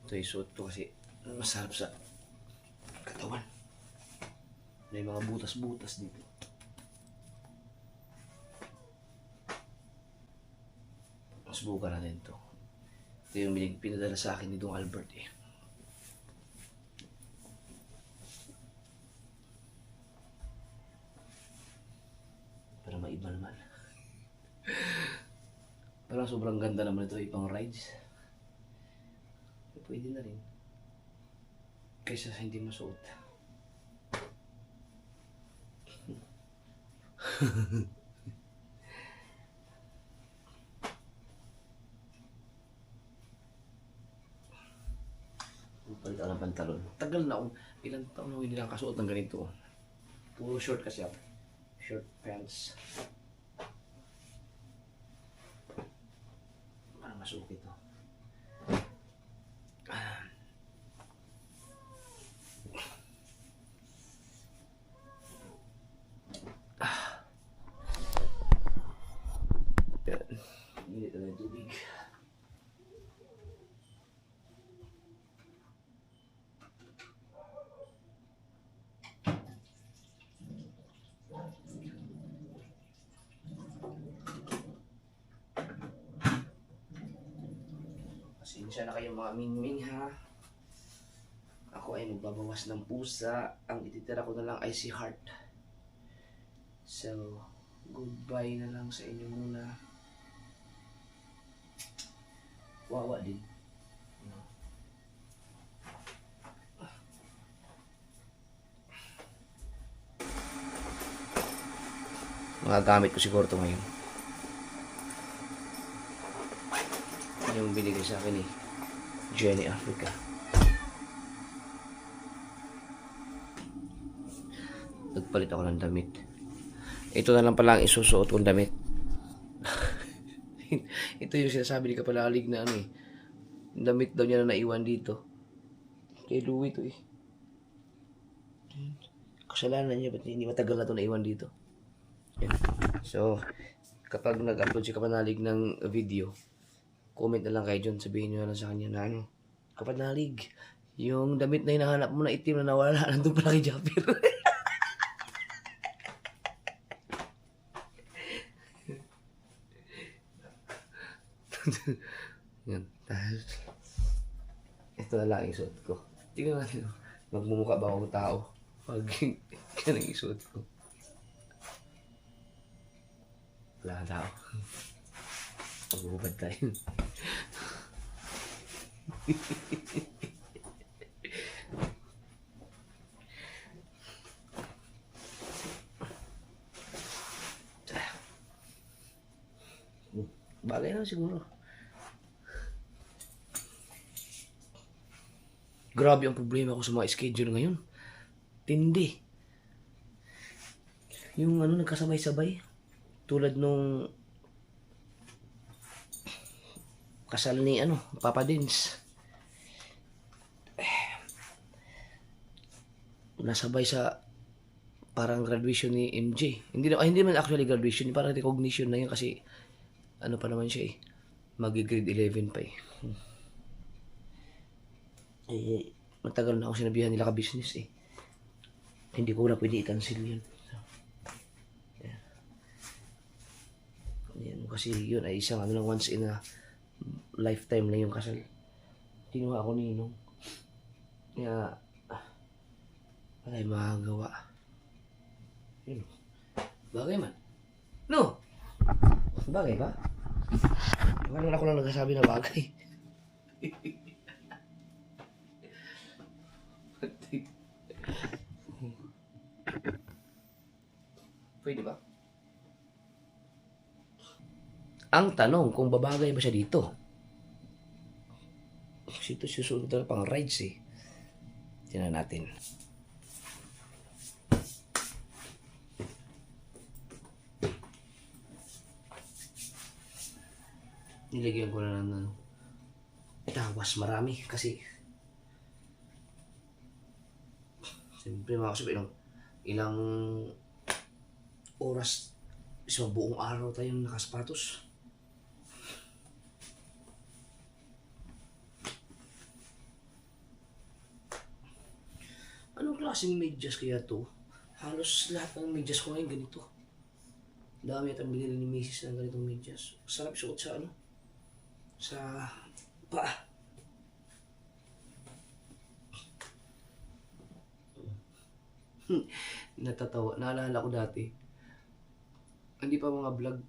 Ito yung suot ko kasi masarap sa katawan. May mga butas-butas dito. Subukan natin ito. Ito yung pinadala sa akin ni Dong Albert eh. Para maiba naman. Parang sobrang ganda naman ito ipang rides. Pwede na rin. Kaysa sa hindi masuot. Palit ako ng pantalon. Tagal na akong, ilang taon na hindi nakasuot ng ganito. Puro short kasi ako. Short pants. Parang masukit ito. Init na yung tubig. Pasensya na kayo mga mingming ha. Ako ay magbabawas ng pusa. Ang ititira ko na lang ay si Heart. So, goodbye na lang sa inyo muna. Wawa din. Mga gamit ko siguro ito ngayon. Yung binigay sa akin ni Jenny Africa. Nagpalit ako ng damit. Ito na lang pala ang isusuot kong damit. Ito yung sinasabi ni Kapalalig na ano eh. Damit daw niya na naiwan dito. Kay Louie to eh. Kasalanan niya, ba't hindi matagal na ito naiwan dito? Yan. So, kapag nag-upload si Kapanalig ng video, comment na lang kayo dyan, sabihin nyo na lang sa kanya na ano, Kapanalig, yung damit na hinahanap mo na itim na nawala, nandun pala kay Japir. Yan. Ito na lang ang isuot ko. Tingnan natin, magmumukha ba akong tao pag yan ang isuot ko. Wala na ako. Pag-ubad tayo. Bagay lang siguro. Grabe ang problema ko sa mga schedule ngayon. Tindi. Yung ano, nagkasabay-sabay. Tulad nung kasal ni ano, Papa Dins. Nasabay sa parang graduation ni MJ. Hindi naman actually graduation, parang recognition na yun kasi ano pa naman siya eh. Mag-grade 11 pa eh. Eh, matagal na ako sinabihan nila ka-business eh. Hindi ko na pwede i-cancel yun. So, yeah. Yan, kasi yun ay isang ano lang once in a lifetime lang yung kasal. Kinuha ako ninong. Kaya, wala yung magagawa. Yun. Bagay man. No! Bagay ba? Parang ako lang nagsasabi na bagay. Pwede ba? Ang tanong kung babagay ba siya dito. Kasi ito susunod na pang rides eh. Tingnan natin. Nilagyan ko na ng tawas marami kasi siyempre makakasabay ilang oras isang buong araw tayong nakasapatos. Anong klaseng medyas kaya to? Halos lahat ng medyas ko ngayon ganito. Dami at ang binili ni Mrs. ng ganitong medyas. Sarap suot sa ano? Sa paa. Natatawa. Naalala ko dati. Hindi pa mga vlog.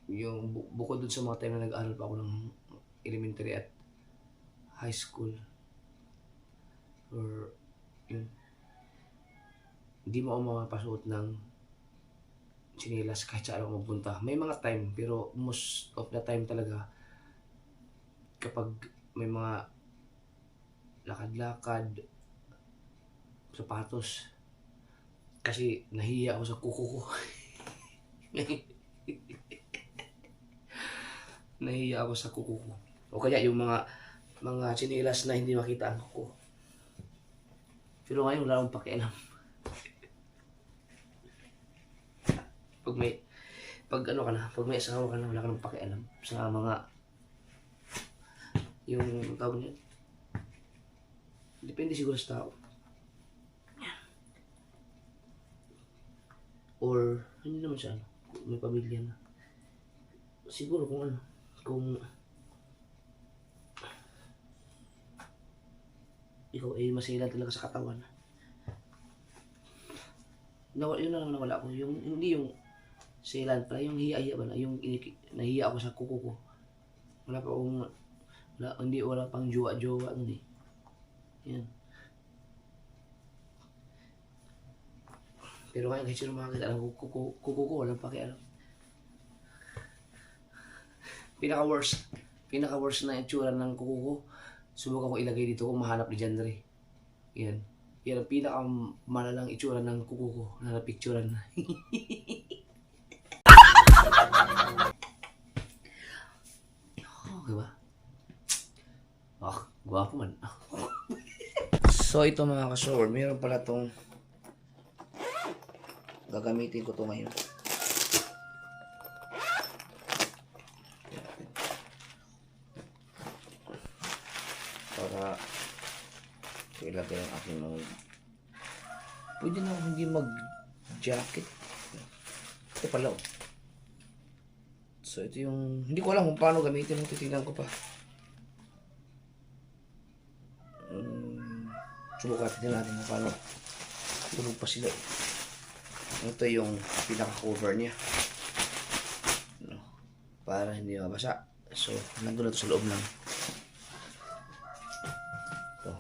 Yung bukod dun sa mga time na nag-aaral pa ako ng elementary at high school. Or yun. Hindi mo ako mapapasuot ng chinelas kahit saan ako magpunta. May mga time, pero most of the time talaga kapag may mga lakad-lakad, sapatos. Kasi nahiya ako sa kuko ko. Nahiya ako sa kuko ko. O kaya yung mga chinelas na hindi makita ang kuko. Pero ngayon wala akong pakialam. Pag may asawa ka na, wala ka nang pakialam sa mga yung tawag niya. Depende siguro sa tao. Or hindi naman siya may pamilya na. Siguro kung ikaw ay masailan talaga sa katawan. Yun na lang nawala ko. Hindi yung silan pala, yung hiya-hiya ba na, yung nahiya ako sa kuko ko. Wala pang jowa-jowa nun eh. Yan. Pero ngayon kasi sino makakita ng kuko ko, walang pakialam. Pinaka-worst na itsura ng kuko ko, subukan ko ilagay dito kung mahanap ni Jandre. Yan. Yan ang pinakamalalang itsura ng kuko ko na napicturan. Okay ba? Gwapo man. So ito mga ka-shower, meron pala tong gagamitin ko to ngayon. Para ilagay ang aking mga pwede na hindi mag-jacket. Ito pala oh. So ito yung hindi ko alam kung paano gamitin mo, titignan ko pa. Subukan natin kung paano tulog pa sila. Ito yung pinaka-cover niya, no, para hindi mabasa. So nandun na ito sa loob lang. Ito.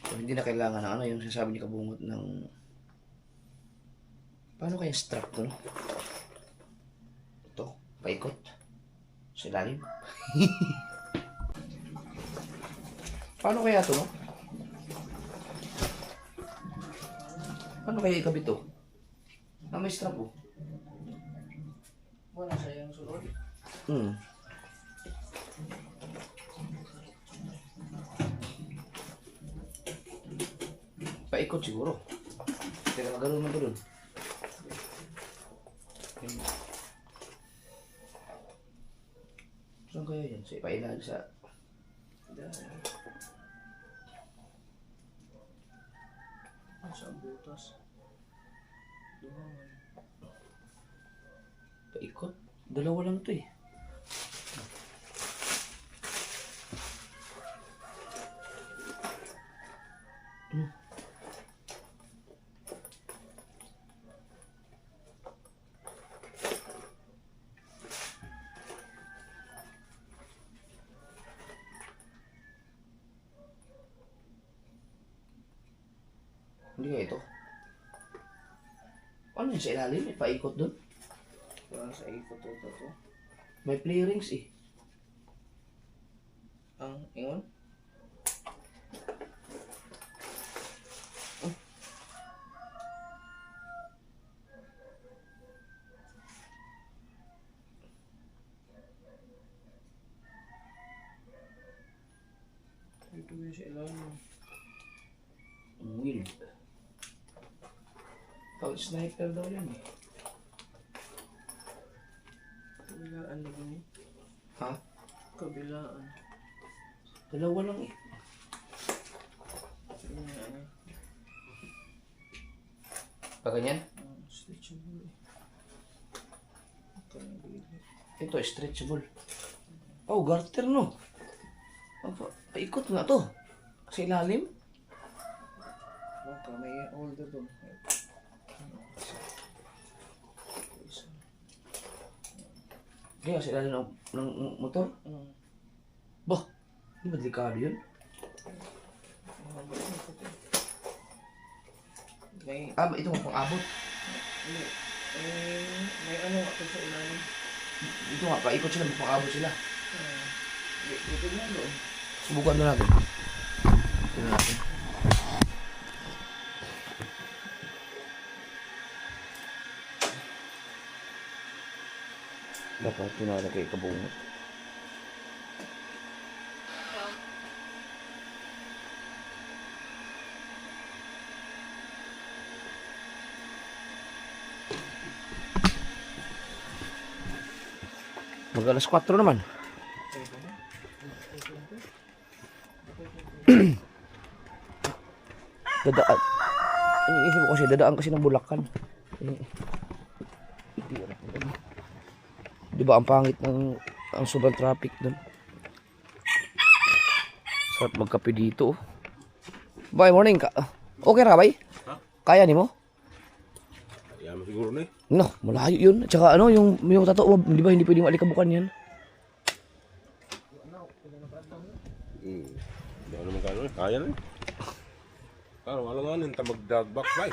So hindi na kailangan ng ano yung sinasabi ni Kabungot ng paano kaya strap to, no? Ito, paikot sa ilalim. Paano kaya to, no? Paano kaya ikabit to? May strap oh. Wala sayang sunod. Paikot siguro. Teka, magano naman to dun. Saan kaya yan? Sa ipailag sa... Sa butas. Paikot? Dalawa lang to eh. Hindi kaya ito. Ano yun sa ilalim? May paikot doon? Parang sa ikot to. May play rings eh. Ang ingon? Ito yung sa ilalim. Weird. Pag sniper daw yan eh. Kabilaan na ba niya? Ha? Kabilaan. Dalawa lang eh. Pa ganyan? Stretchable eh. Ito, stretchable. Oh, garter no. Paikot nga to. Sa ilalim. Baka may older doon. Kaya sa ilalim ng motor. Bah, hindi ba delikado yun? May, Ito nga pang-abot. may ano ako sa ilalim. Ito nga, paikot sila, pang-abot sila. Ito nga doon. Subukan na natin. Tingnan natin. Dapat tinala kay Kabungot. Mag alas 4 naman. Dadaan. Iniisip ko kasi, dadaan kasi ng Bulacan. Di ba ang pangit ng ang sobrang traffic doon. Sarap magkape dito. Bye, morning ka. Okay ra bay? Ha? Kaya ni mo? Kaya mo siguro na eh. No, malayo yun. At saka ano, yung tato mo, di ba hindi pwedeng alikabukan yan? Hindi ako naman kano eh. Kaya na eh. Pero alanganin ta mag-dogbox ba eh.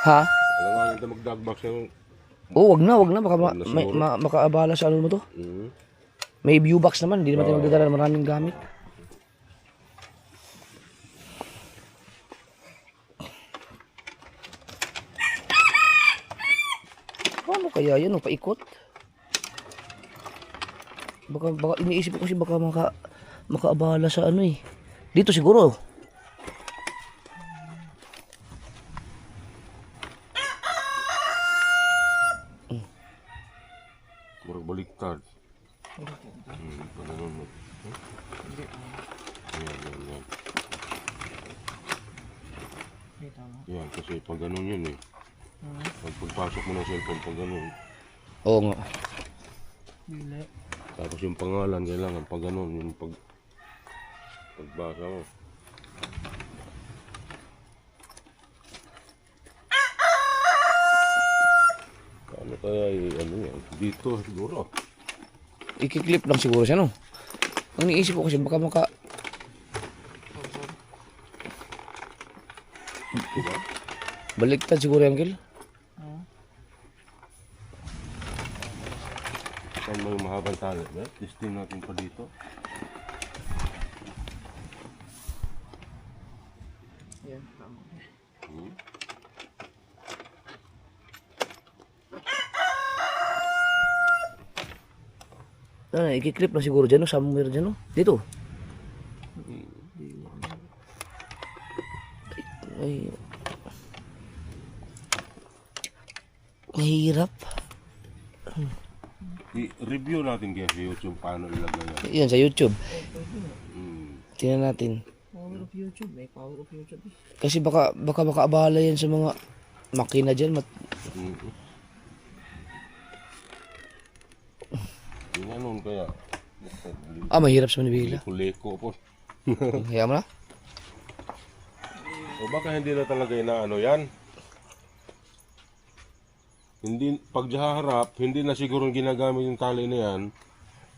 Ha? Alanganin ta mag-dogbox yung... Oh, wag na. Baka Wag na siguro. makaabala sa ano mo to. Mm. May view box naman, hindi naman tayo magdadala ng maraming gamit. Paano kaya yun? Paikot? Baka iniisip ko kasi baka makaabala sa ano eh. Dito siguro. Murag baliktad. Pag ganun mo. Yan. Yan, kasi pag ganun yun eh. Pag pagpasok mo ng cellphone, pag ganun. Oo nga. Tapos yung pangalan, kailangan pag ganun, yung pagbasa mo. Ano kaya ano yan? Dito siguro. Ikiklip lang siguro siya, no? Ang iniisip ko kasi baka baliktad siguro yung Gil. Saan may mahabang tali? Testing natin pa dito. Ano, ikiklip lang siguro dyan, no? Somewhere dyan, no? Dito. Ay. Mahirap. I-review natin kaya sa YouTube paano ilagay yan. Yan, sa YouTube. Hmm. Tingnan natin. Power of YouTube. May power of YouTube. Kasi baka makaabala yan sa mga makina dyan. Yung ano kaya? Mahirap sa manibila. Leko po. Kaya mo na? O baka hindi na talaga inaano yan? Hindi, pag harap, hindi na siguro ginagamit yung tali na yan.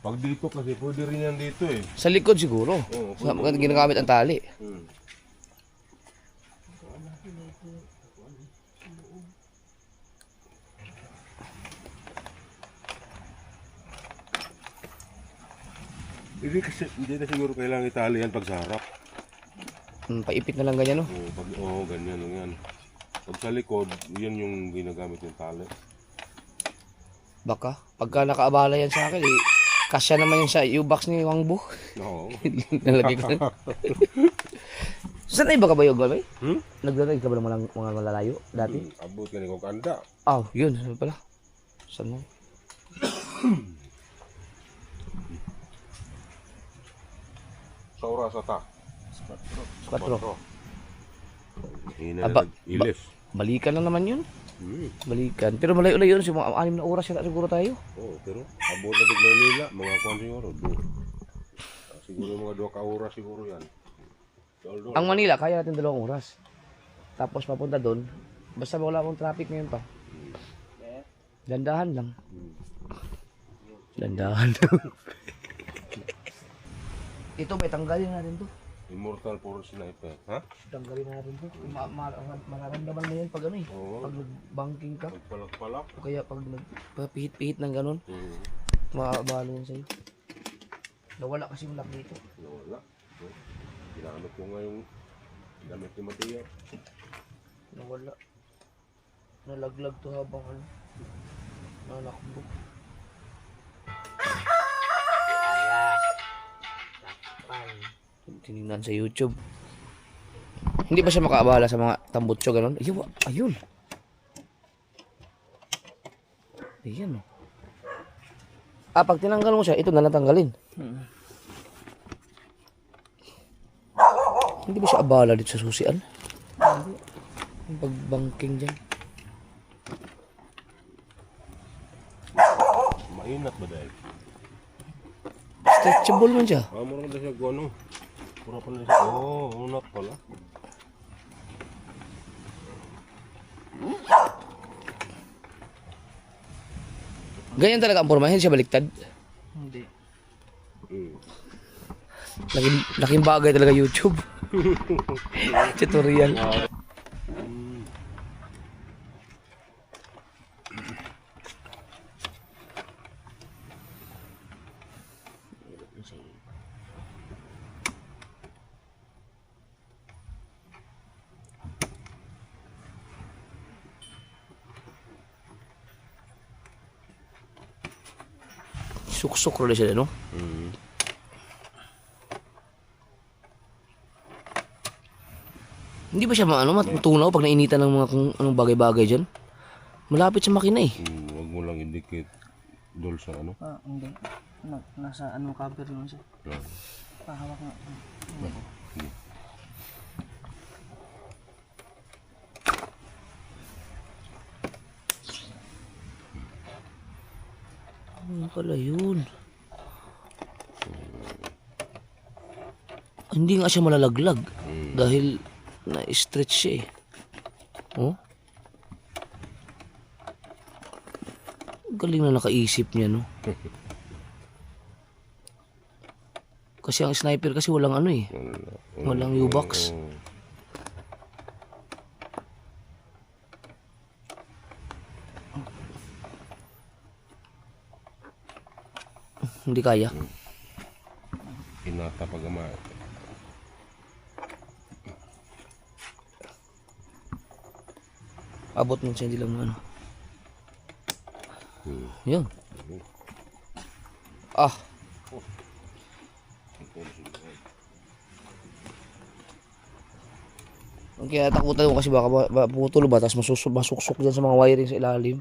Pag dito kasi, pwede rin yan dito eh. Sa likod siguro. Oo, Sa ginagamit ang tali. Hmm. Hindi na siguro kailangan itali yan pag sa harap. Paipit na lang ganyan, no? Ganyan lang yan. Pag sa likod, yan yung ginagamit yung tali. Baka. Pagka nakaabala yan sa akin, kasya naman yan sa U-box ni Wang Bu. Oo. Nalagay ko na. Saan na iba ka ba yung galway? Hmm? Naglalagay ka ba ng mga malalayo dati? Abot ka ni kong kanda. Yun. Saan pala? Saan mo? Sa oras ata. 4. Hina ilis. Balikan lang naman yun. Hmm. Balikan. Pero malayo-layo yun. Mga 6 na oras yata siguro tayo. Oo, pero abot na tig Maynila, mga kwan siguro. Siguro mga 2 ka oras siguro yan. Ang Manila, kaya natin 2 oras. Tapos papunta doon. Basta wala akong traffic ngayon pa. Dandahan lang. Dandahan lang. Ito ba, tanggalin natin to. Immortal Puro Sniper, ha? Tanggalin natin to. Mararamdaman mo yan pag ano eh. Oo. Pag nag-banking ka. Pagpalak-palak. O kaya pag nagpapihit-pihit ng ganun. Maabalo yan sa'yo. Nawala kasi yung lock dito. Wala. Ginamit ko nga yung gamit ni Mateo. Nawala. Nalaglag to habang ano. Nanakbo. Tinignan sa YouTube. Hindi ba siya makaabala sa mga tambutso ganun? Ayun. Ayan. Pag tinanggal mo siya, ito na lang tanggalin. Hindi ba siya abala dito sa susian? Hindi. Yung pag-banking dyan. Mainat ba dahil? Stretchable man siya. Mo naman siya kung ano. Pura pala siya. Unat pala. Ganyan talaga ang forma. Hindi siya baliktad. Hindi. Laking bagay talaga YouTube. Tutorial. suksok rin sila, no? Hindi ba siya matunaw pag nainitan ng mga kung anong bagay-bagay dyan? Malapit sa makina eh. Huwag mo lang indicate dol sa ano. Hindi. Nasa ano cover lang siya. Pahawak nga. Ano pala yun? Hindi nga siya malalaglag dahil na-stretch siya eh. Oh? Galing na nakaisip niya, no? Kasi ang sniper kasi walang ano eh. Walang U-box. Hindi kaya. Pinata pag ama. Abot mo siya, hindi lang ano. Yun. Ah. Ang kinatakutan mo kasi baka putol ba tapos masuksok dyan sa mga wiring sa ilalim.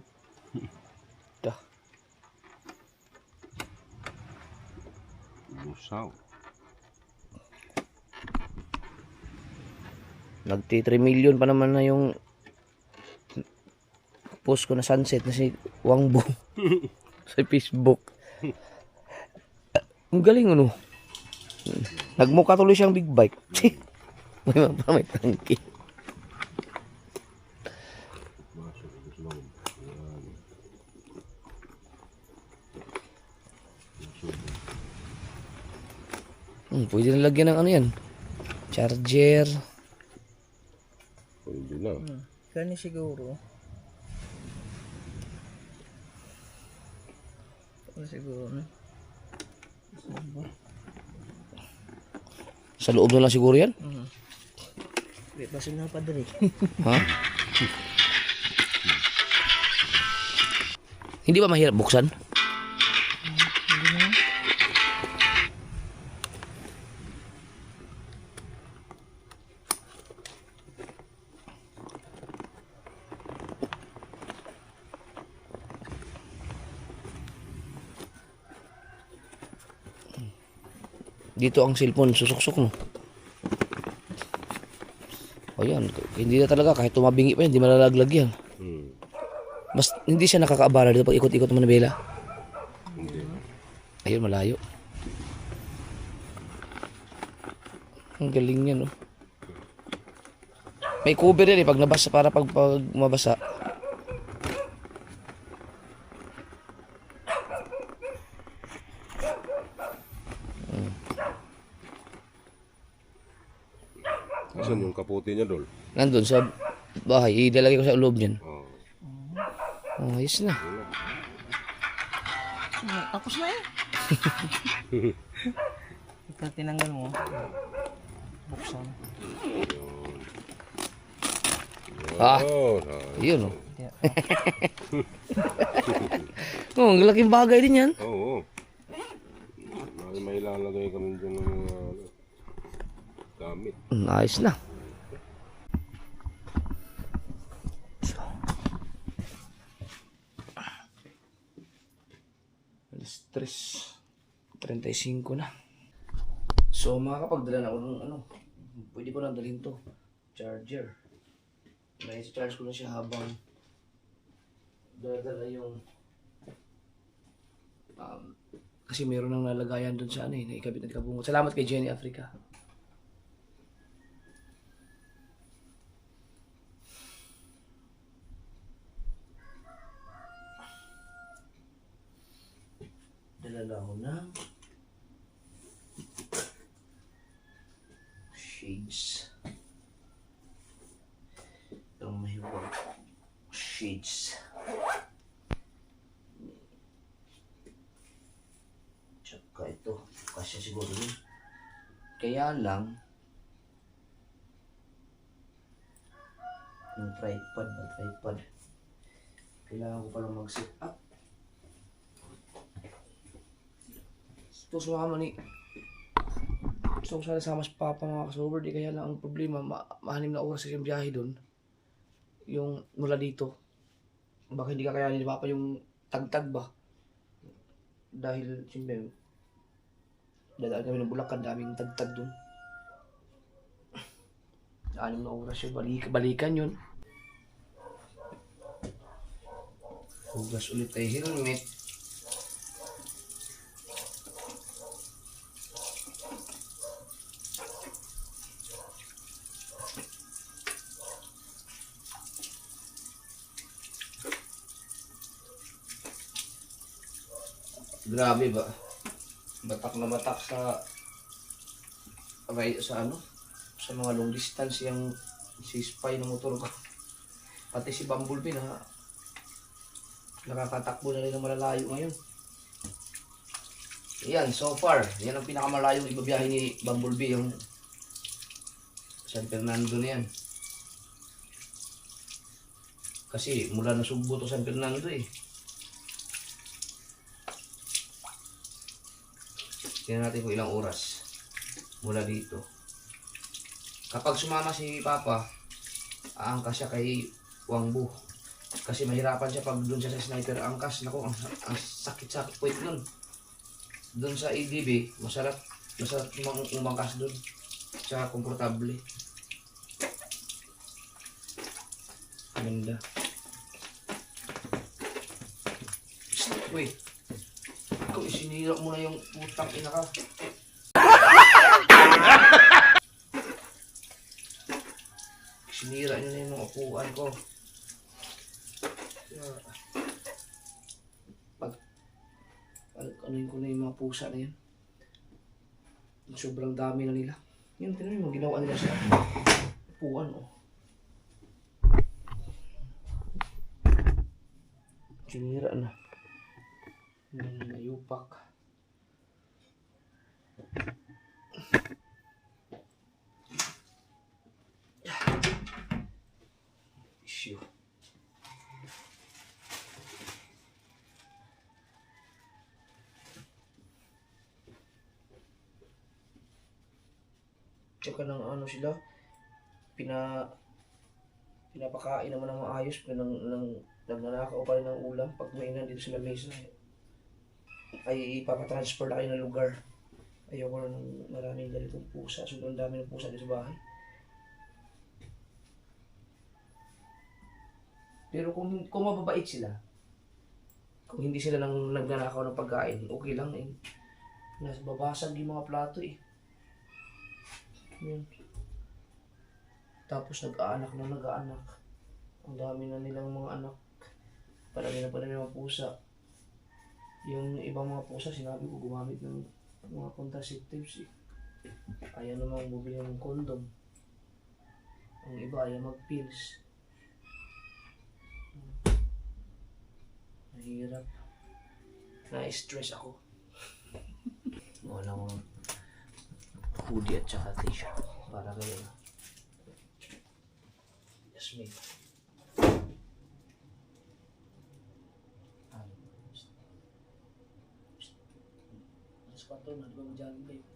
Dah. Busaw. Nagti 3 million pa naman na yung post ko na sunset na si Wangbo sa Facebook. Ang galing ano. Nagmukha tuloy siyang big bike. may tangki. Pwede na lagyan ng ano yan. Charger. Pwede na. Kani siguro. Siguro na. Sa loob na lang siguro yan? Basta na pa dali. Ha? Hindi ba mahirap buksan? Dito ang cellphone, susuksok no. O yan, hindi na talaga, kahit tumabingi pa yan, hindi malalaglag yan. Mas hindi siya nakakaabala dito pag ikot-ikot ng Manibela. Ayun, malayo. Ang galing niya, no? May cover yan eh, pag nabasa, para pag mabasa. Asan yung kaputi niya, Dol? Nandun sa bahay, idalagay ko sa loob niyan. Oh. Oh, ayos na. Tapos na eh. Ito tinanggal mo. Buksan. Ah, Oh, yun oh. Oh, ang laking bagay din yan. oo. May ilalagay kami dyan ng mga gamit. Ayos na. Alas 3:35 na. So makakapagdala na ako ng ano. Pwede ko nang dalhin to. Charger. May charge ko na siya habang dala yung kasi mayroon nang nalagayan doon sa ano eh, naikabit at kabungot. Salamat kay Jenny Africa. Dalala ko ng shades. Ang mahiwag shades. Tsaka ito, kasya siguro yun. Kaya lang, yung tripod, kailangan ko palang mag-set up. gusto ko sumama ni... Gusto ko sana sama si Papa mga kasober. Di kaya lang ang problema, mahanim na oras kasi yung biyahe doon. Yung mula dito. Baka hindi kakayanin ni Papa yung tagtag ba? Dahil, siyempre, dadaan kami ng Bulacan, daming tagtag doon. 6 na oras yun, balikan yun. Hugas ulit tayo helmet. Grabe ba? Batak na batak sa sa ano? Sa mga long distance yung si spy ng motor ko. Pati si Bumblebee na nakakatakbo na rin ng malalayo ngayon. Yan, so far, yan ang pinakamalayong ibabiyahe ni Bumblebee, yung San Fernando na yan. Kasi mula na Subo to San Fernando eh. Tingnan natin kung ilang oras mula dito. Kapag sumama si Papa, aangkas siya kay Wangbu. Kasi mahirapan siya pag doon siya sa sniper angkas. Naku, ang sakit-sakit po ito nun. Doon sa ADB, masarap umangkas doon. Tsaka komportable. Ganda. Wait. Ikaw, isinira mo na yung putang ina ka. Sinira nyo na yung mga upuan ko. Ano ko na yung mga pusa na yan. Sobrang dami na nila. Yan, tinan mo, ginawa nila sa upuan, oh. Sinira na. Nayupak. Issue. Tsaka ng ano sila, pinapakain naman ng maayos, nagnanakaw pa rin ng ulam. Pag may nandito sila mesa, ay ipapatransfer na kayo ng lugar. Ayoko na ng maraming ganitong pusa. Sobrang dami ng pusa dito sa bahay. Pero kung mababait sila, kung hindi sila nagnanakaw ng pagkain, okay lang eh. Babasag yung mga plato eh. Yan. Tapos nag-aanak. Ang dami na nilang mga anak. Parami na mga pusa. Yung ibang mga pusa, sinabi ko gumamit ng mga contraceptives eh. Ayaw namang bumili ng condom. Ang iba ayaw mag-pills. Mahirap. Na-stress ako. Wala akong hoodie at saka t-shirt. Para kayo na. Yes, mate. Alas 4 na, di ba mag-jogging kayo?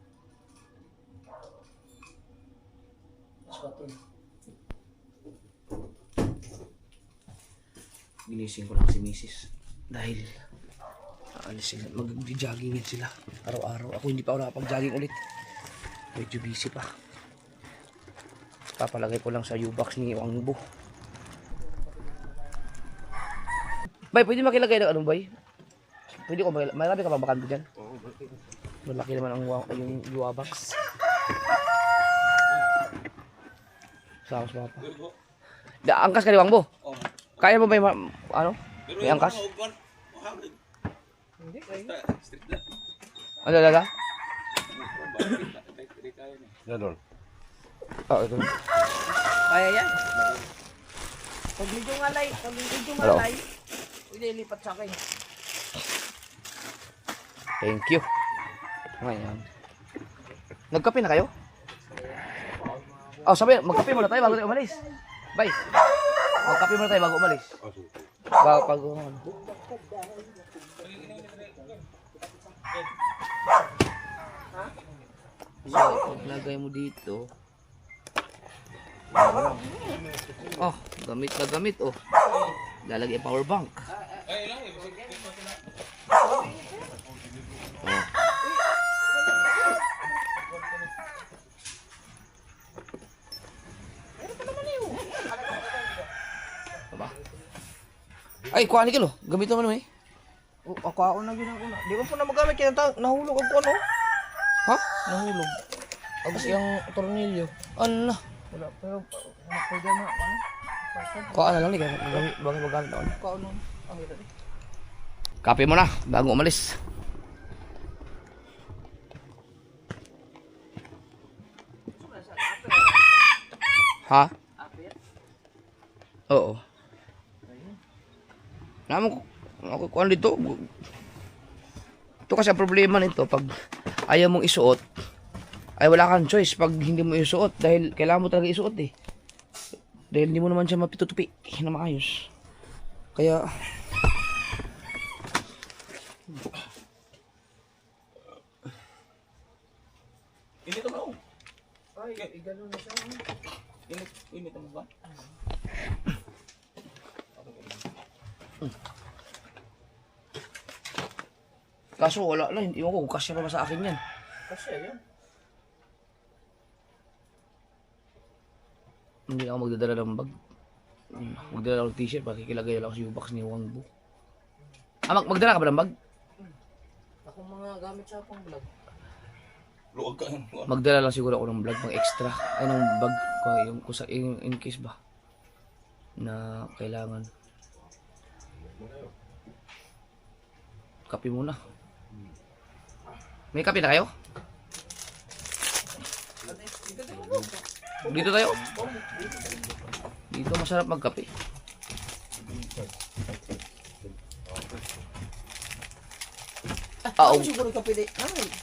Alas 4 na. Ginising ko lang si Mrs. Dahil aalis sila, mag-jogging sila araw-araw. Ako hindi pa ako nakapag-jogging ulit. Medyo busy pa. Papalagay ko lang sa U-box ni Wangbu. Bay, pwede makilagay ng ano, Bay? Pwede ko makilagay. Marami ka bang bakante dyan? Oo, malaki naman yung U-box. Sama sa Papa. Angkas ka ni Wangbu? Oo. Kaya mo ba yung ano? May angkas? Hindi, kaya. Ano lala? Ganon. Oo, ito. Kaya yan. Pag medyo malay, pwede lipat sa akin. Thank you. Ngayon. Nagkape na kayo? Oh, sabi, magkape muna tayo bago tayo umalis. Bye. Magkape muna tayo bago umalis. Bago ano. So, paglagay mo dito. Oh, gamit na gamit, oh. Lalagay power bank. Oh. Aba. Ay, kuha ni kilo. Gamit naman naman eh. Oh, ako na ginagawa. Di ba po na magamit kaya nahulog ako ano? Ha? Nahulog. Agos yung tornilyo. Ano na? Wala pero pwede na ano? Kuha na lang ni. Bagay magamit na ako. Kao nun. Ang hirap eh. Kape mo na, bago umalis. Ha? Oo. Naman ako kuan dito. Ito kasi ang problema nito pag ayaw mong isuot ay wala kang choice pag hindi mo isuot dahil kailangan mo talaga isuot eh. Dahil hindi mo naman siya mapitutupi na maayos. Kaya Init mo. Ay, igano na siya. Init mo ba? kaso wala lang, hindi ko kasya pa ba sa akin yan. Kasi yan. Hindi ako magdadala ng bag. Magdala ng t-shirt, pakikilagay lang ako sa U-box ni Wangbo. Ah, magdala ka ba ng bag? Ako mga gamit sa akong vlog. Luwag ka. Magdala lang siguro ako ng vlog, pang extra. Ay, ng bag ko, yung kusa, in case ba na kailangan. Kape muna. May kape na kayo? Dito tayo. Dito masarap magkape. Ah, Siguro ka pwede.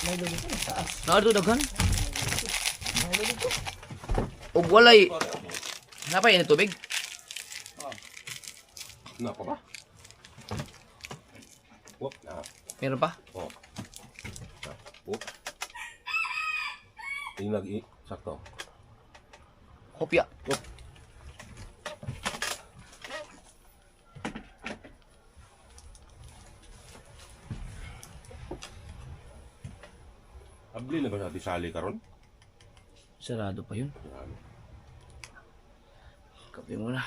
May lolo ko sa taas. daghan. Og walay. Napay ini tubig. Na pa ba? Wop, na. Meron pa? Oh. Wop. Tingin lagi, sakto. Kopya. Abli na ba natin sali karon? Sarado pa yun. Kape muna.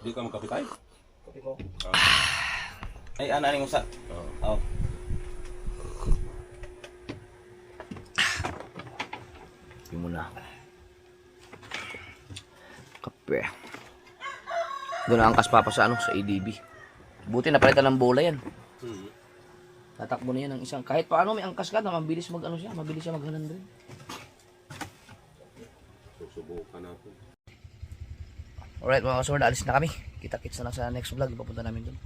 Di ka magkapitay? Kapi ko. Ay, ano mo sa? Oh. Kape muna. Kape. Doon ang angkas papa sa ano, sa ADB. Buti napalitan ng bola yan. Tatakbo na yan ng isang. Kahit paano may angkas ka na mabilis mag ano siya, mabilis siya mag 100. Susubukan natin. Alright mga kasword, alis na kami. Kita-kits na lang sa next vlog. Ipapunta namin doon.